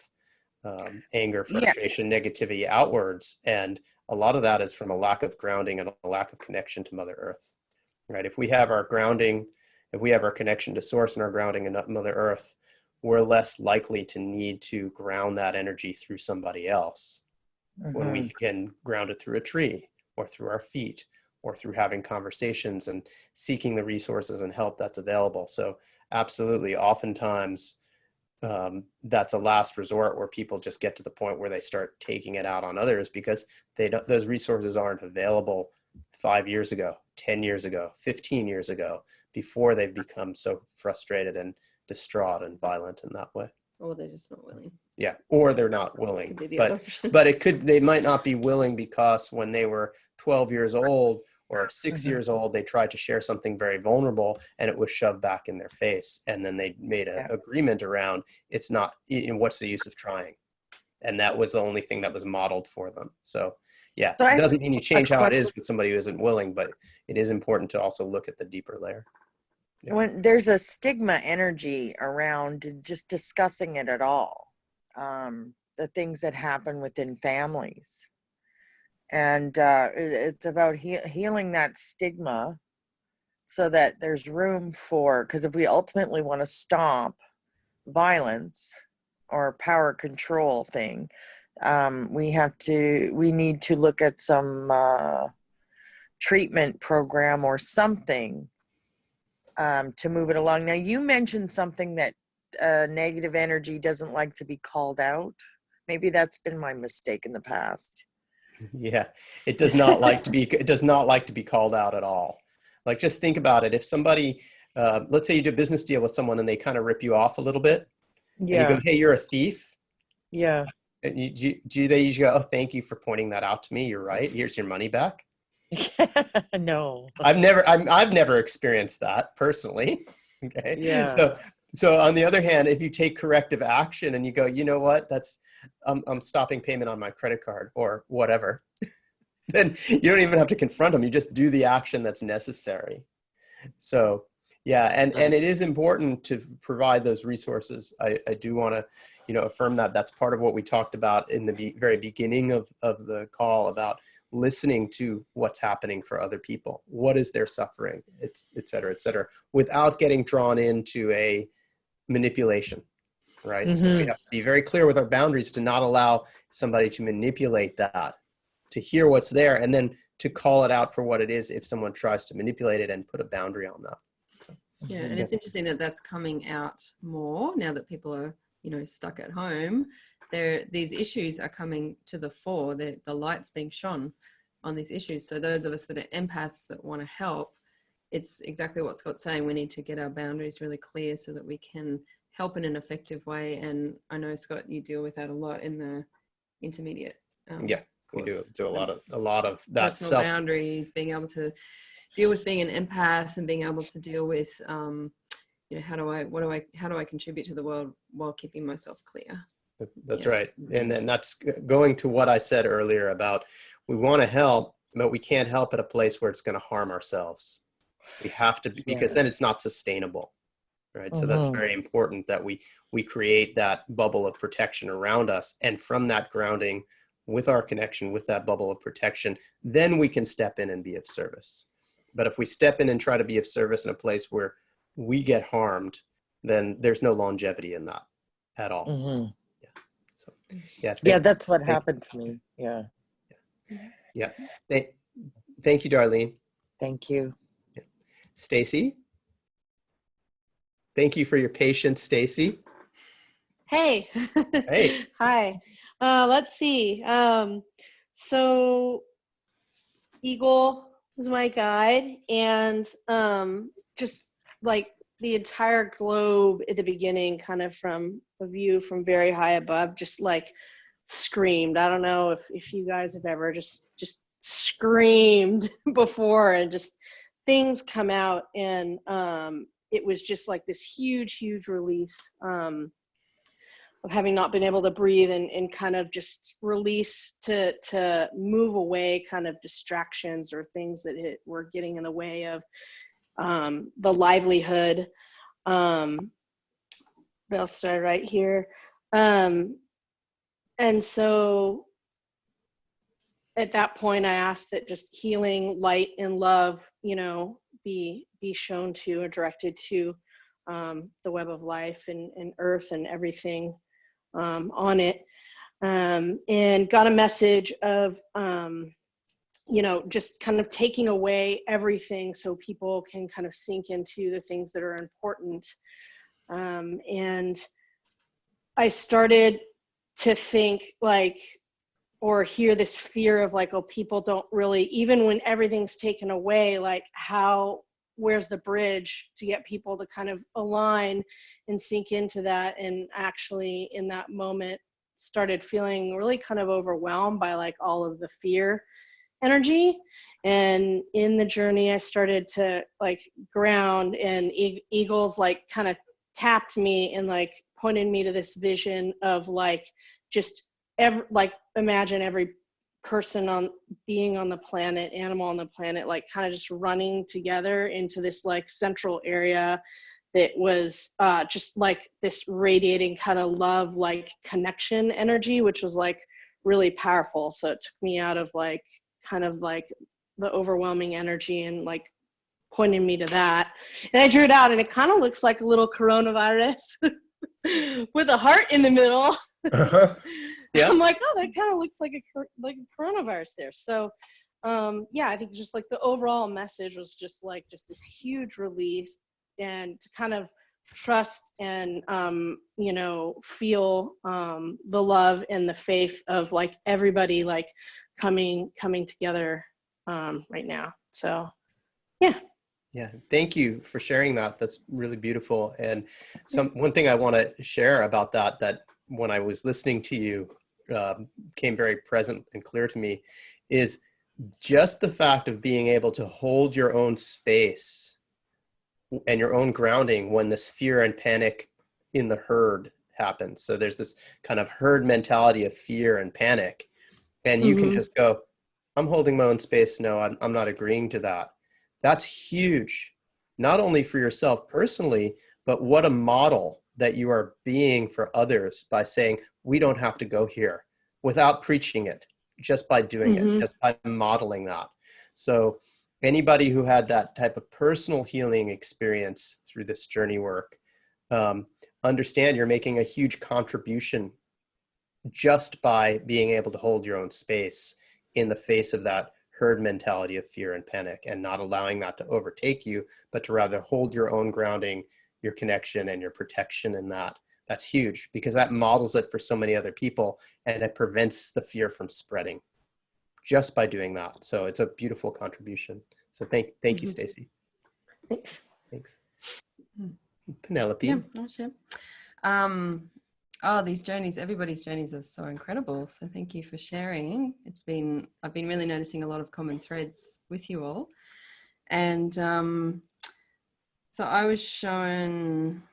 anger, frustration, negativity outwards? And a lot of that is from a lack of grounding and a lack of connection to Mother Earth, right? If we have our grounding, if we have our connection to source and our grounding in Mother Earth, we're less likely to need to ground that energy through somebody else when we can ground it through a tree or through our feet or through having conversations and seeking the resources and help that's available. So absolutely, oftentimes that's a last resort where people just get to the point where they start taking it out on others because those resources aren't available 5 years ago, 10 years ago, 15 years ago, before they've become so frustrated and distraught and violent in that way. Or they're just not willing. Yeah, or they're not willing. Could be the other option. But they might not be willing because when they were 12 years old or 6 years old, they tried to share something very vulnerable and it was shoved back in their face. And then they made an agreement around, it's not, what's the use of trying? And that was the only thing that was modeled for them. So yeah, it doesn't mean you change how it is with somebody who isn't willing, but it is important to also look at the deeper layer. Yeah. When there's a stigma energy around just discussing it at all, the things that happen within families. And it's about healing that stigma so that there's room for, because if we ultimately want to stop violence or power control thing, we need to look at some treatment program or something to move it along. Now, you mentioned something that negative energy doesn't like to be called out. Maybe that's been my mistake in the past. Yeah, it does not like to be. It does not like to be called out at all. Like, just think about it. If somebody, let's say you do a business deal with someone and they kind of rip you off a little bit, yeah, and you go, "Hey, you're a thief." Yeah. And do they usually go, "Oh, thank you for pointing that out to me. You're right. Here's your money back." No, I've never experienced that personally. Okay. Yeah. So on the other hand, if you take corrective action and you go, you know what, I'm stopping payment on my credit card or whatever, then you don't even have to confront them. You just do the action that's necessary. So yeah, and it is important to provide those resources. I do want to, affirm that that's part of what we talked about in the very beginning of the call about listening to what's happening for other people. What is their suffering, et cetera, without getting drawn into a manipulation, right? Mm-hmm. So we have to be very clear with our boundaries to not allow somebody to manipulate that, to hear what's there, and then to call it out for what it is if someone tries to manipulate it and put a boundary on that. So, yeah, and it's interesting that that's coming out more now that people are, stuck at home. These issues are coming to the fore. The light's being shone on these issues. So those of us that are empaths that want to help, it's exactly what Scott's saying. We need to get our boundaries really clear so that we can help in an effective way. And I know, Scott, you deal with that a lot in the intermediate. Yeah, we do a lot of that personal boundaries, being able to deal with being an empath and being able to deal with, how do I contribute to the world while keeping myself clear? That's right. And then that's going to what I said earlier about we want to help, but we can't help at a place where it's going to harm ourselves. We have to, because then it's not sustainable, right? So that's very important that we create that bubble of protection around us. And from that grounding, with our connection, with that bubble of protection, then we can step in and be of service. But if we step in and try to be of service in a place where we get harmed, then there's no longevity in that at all. Mm-hmm. Yeah, that's what happened to me. Yeah. Thank you, Darlene. Thank you. Stacy. Thank you for your patience, Stacy. Hey. Hey. Hi. Let's see. So Eagle was my guide, and just like the entire globe at the beginning, kind of from a view from very high above, just like screamed. I don't know if you guys have ever just screamed before, and just things come out, and it was just like this huge release of having not been able to breathe, and kind of just release to move away kind of distractions or things that were getting in the way of the livelihood. I'll start right here. And so at that point, I asked that just healing, light, and love, be shown to or directed to the web of life and earth and everything on it. And got a message of, just kind of taking away everything so people can kind of sink into the things that are important. And I started to think or hear this fear of oh, people don't really, even when everything's taken away, where's the bridge to get people to kind of align and sink into that? And actually in that moment started feeling really kind of overwhelmed by all of the fear energy. And in the journey, I started to ground, and eagles kind of tapped me and pointed me to this vision of just imagine every person being on the planet, animal on the planet, kind of just running together into this central area that was just this radiating kind of love, connection energy, which was really powerful. So it took me out of kind of the overwhelming energy and pointed me to that. And I drew it out, and it kind of looks like a little coronavirus with a heart in the middle. Yeah. I'm like, oh, that kind of looks like a coronavirus there. So yeah, I think just the overall message was just this huge release, and to kind of trust and feel the love and the faith of everybody coming together right now. So yeah, thank you for sharing that. That's really beautiful. And one thing I want to share about that when I was listening to you came very present and clear to me, is just the fact of being able to hold your own space and your own grounding when this fear and panic in the herd happens. So there's this kind of herd mentality of fear and panic, and you can just go, I'm holding my own space. No, I'm not agreeing to that. That's huge, not only for yourself personally, but what a model that you are being for others by saying, we don't have to go here, without preaching it, just by doing it, just by modeling that. So anybody who had that type of personal healing experience through this journey work, understand you're making a huge contribution just by being able to hold your own space in the face of that herd mentality of fear and panic, and not allowing that to overtake you, but to rather hold your own grounding, your connection, and your protection in that. That's huge, because that models it for so many other people, and it prevents the fear from spreading just by doing that. So it's a beautiful contribution. So thank you, Stacy. Thanks. Penelope. Yeah, I'll share. These journeys, everybody's journeys are so incredible. So thank you for sharing. I've been really noticing a lot of common threads with you all. And so I was shown,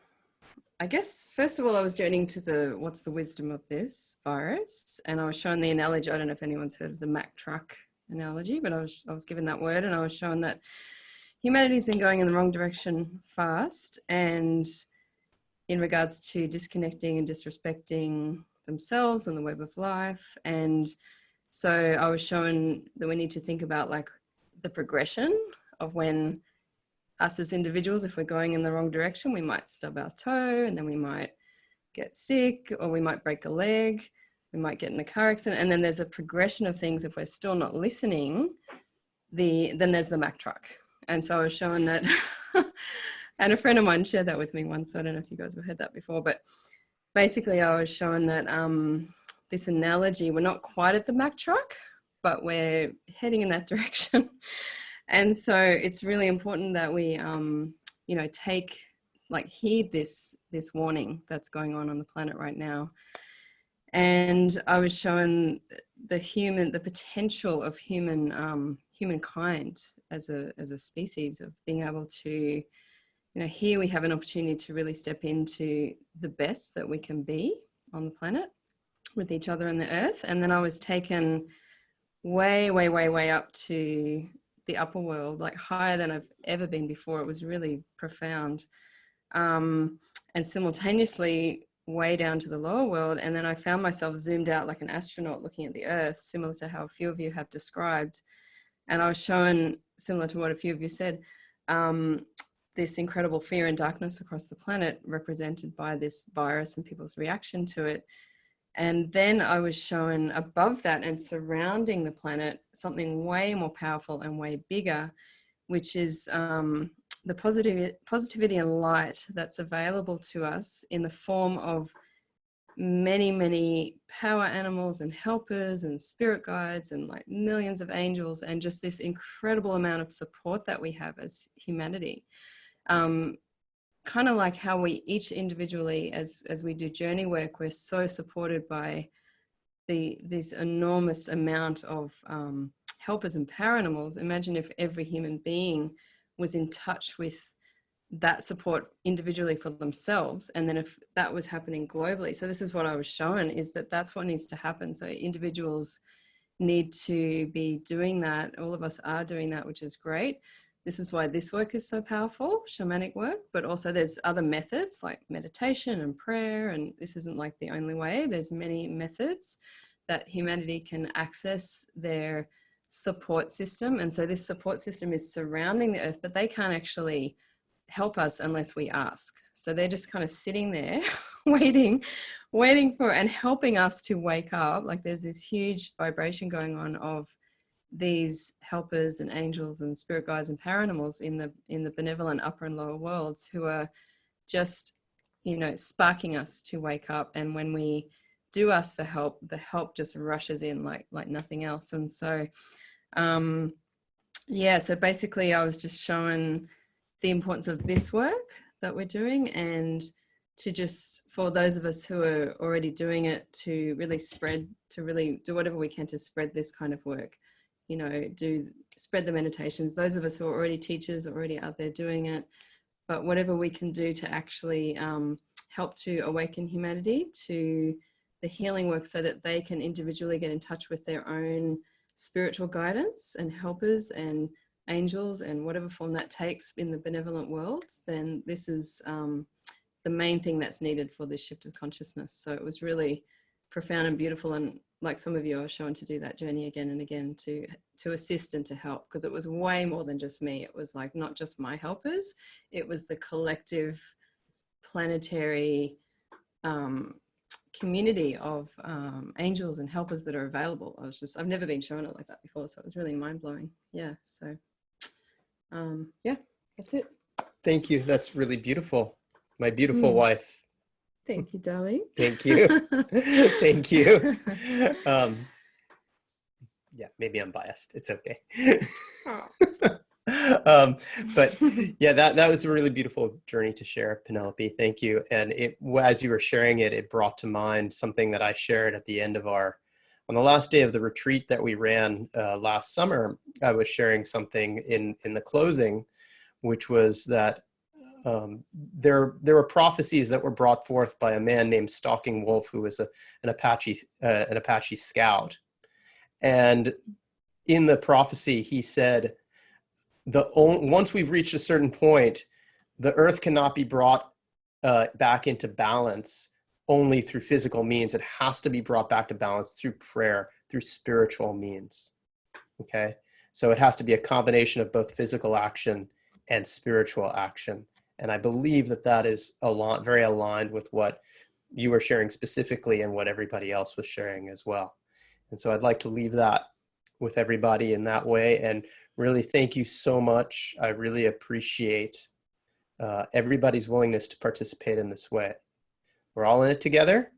I guess, first of all, I was journeying to what's the wisdom of this virus? And I was shown the analogy. I don't know if anyone's heard of the Mack truck analogy, but I was given that word, and I was shown that humanity's been going in the wrong direction fast, and in regards to disconnecting and disrespecting themselves and the web of life. And so I was shown that we need to think about the progression of when us as individuals, if we're going in the wrong direction, we might stub our toe, and then we might get sick, or we might break a leg, we might get in a car accident. And then there's a progression of things. If we're still not listening, then there's the Mack truck. And so I was shown that, and a friend of mine shared that with me once. So I don't know if you guys have heard that before, but basically I was shown that this analogy, we're not quite at the Mack truck, but we're heading in that direction. And so it's really important that we, heed this warning that's going on the planet right now. And I was shown the potential of humankind as a species, of being able to, here we have an opportunity to really step into the best that we can be on the planet with each other and the earth. And then I was taken way, way, way, way up to the upper world, higher than I've ever been before. It was really profound. And simultaneously, way down to the lower world. And then I found myself zoomed out like an astronaut looking at the earth, similar to how a few of you have described. And I was shown, similar to what a few of you said, this incredible fear and darkness across the planet represented by this virus and people's reaction to it. And then I was shown above that and surrounding the planet something way more powerful and way bigger, which is the positivity and light that's available to us in the form of many, many power animals and helpers and spirit guides and like millions of angels, and just this incredible amount of support that we have as humanity. Kind of like how we each individually, as we do journey work, we're so supported by this enormous amount of helpers and power animals. Imagine if every human being was in touch with that support individually for themselves, and then if that was happening globally. So this is what I was shown, is that that's what needs to happen. So individuals need to be doing that. All of us are doing that, which is great. This is why this work is so powerful, shamanic work, but also there's other methods like meditation and prayer, and this isn't like the only way. There's many methods that humanity can access their support system. And so this support system is surrounding the earth, but they can't actually help us unless we ask. So they're just kind of sitting there waiting for and helping us to wake up. Like there's this huge vibration going on of these helpers and angels and spirit guides and power animals in the benevolent upper and lower worlds, who are just, you know, sparking us to wake up. And when we do ask for help, the help just rushes in like nothing else. And so yeah, so basically I was just showing the importance of this work that we're doing, and to just, for those of us who are already doing it, to really spread, to really do whatever we can to spread this kind of work. You know, spread the meditations. Those of us who are already teachers are already out there doing it, but whatever we can do to actually help to awaken humanity to the healing work, so that they can individually get in touch with their own spiritual guidance and helpers and angels and whatever form that takes in the benevolent worlds, then this is the main thing that's needed for this shift of consciousness. So it was really profound and beautiful, and like some of you are shown to do that journey again and again to assist and to help, because it was way more than just me. It was like not just my helpers, it was the collective planetary community of angels and helpers that are available. I've never been shown it like that before, so it was really mind-blowing. Yeah, so yeah, that's it. Thank you. That's really beautiful. My beautiful wife. Thank you, darling. Thank you. Thank you. Yeah, maybe I'm biased. It's okay. But yeah, that was a really beautiful journey to share, Penelope. Thank you. And as you were sharing it, it brought to mind something that I shared at the end of on the last day of the retreat that we ran last summer. I was sharing something in the closing, which was that there were prophecies that were brought forth by a man named Stalking Wolf, who was an Apache scout. And in the prophecy, he said, once we've reached a certain point, the earth cannot be brought back into balance only through physical means. It has to be brought back to balance through prayer, through spiritual means. Okay, so it has to be a combination of both physical action and spiritual action. And I believe that is very aligned with what you were sharing specifically and what everybody else was sharing as well. And so I'd like to leave that with everybody in that way. And really thank you so much. I really appreciate everybody's willingness to participate in this way. We're all in it together.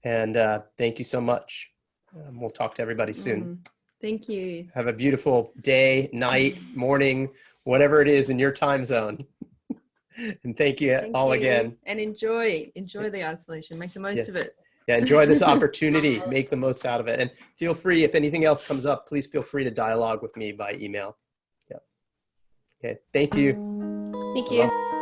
And thank you so much. We'll talk to everybody soon. Thank you. Have a beautiful day, night, morning, whatever it is in your time zone. And thank you all again. And enjoy the isolation. Make the most of it. Yeah, enjoy this opportunity. Make the most out of it. And feel free, if anything else comes up, please feel free to dialogue with me by email. Yeah. Okay. Thank you. Thank you.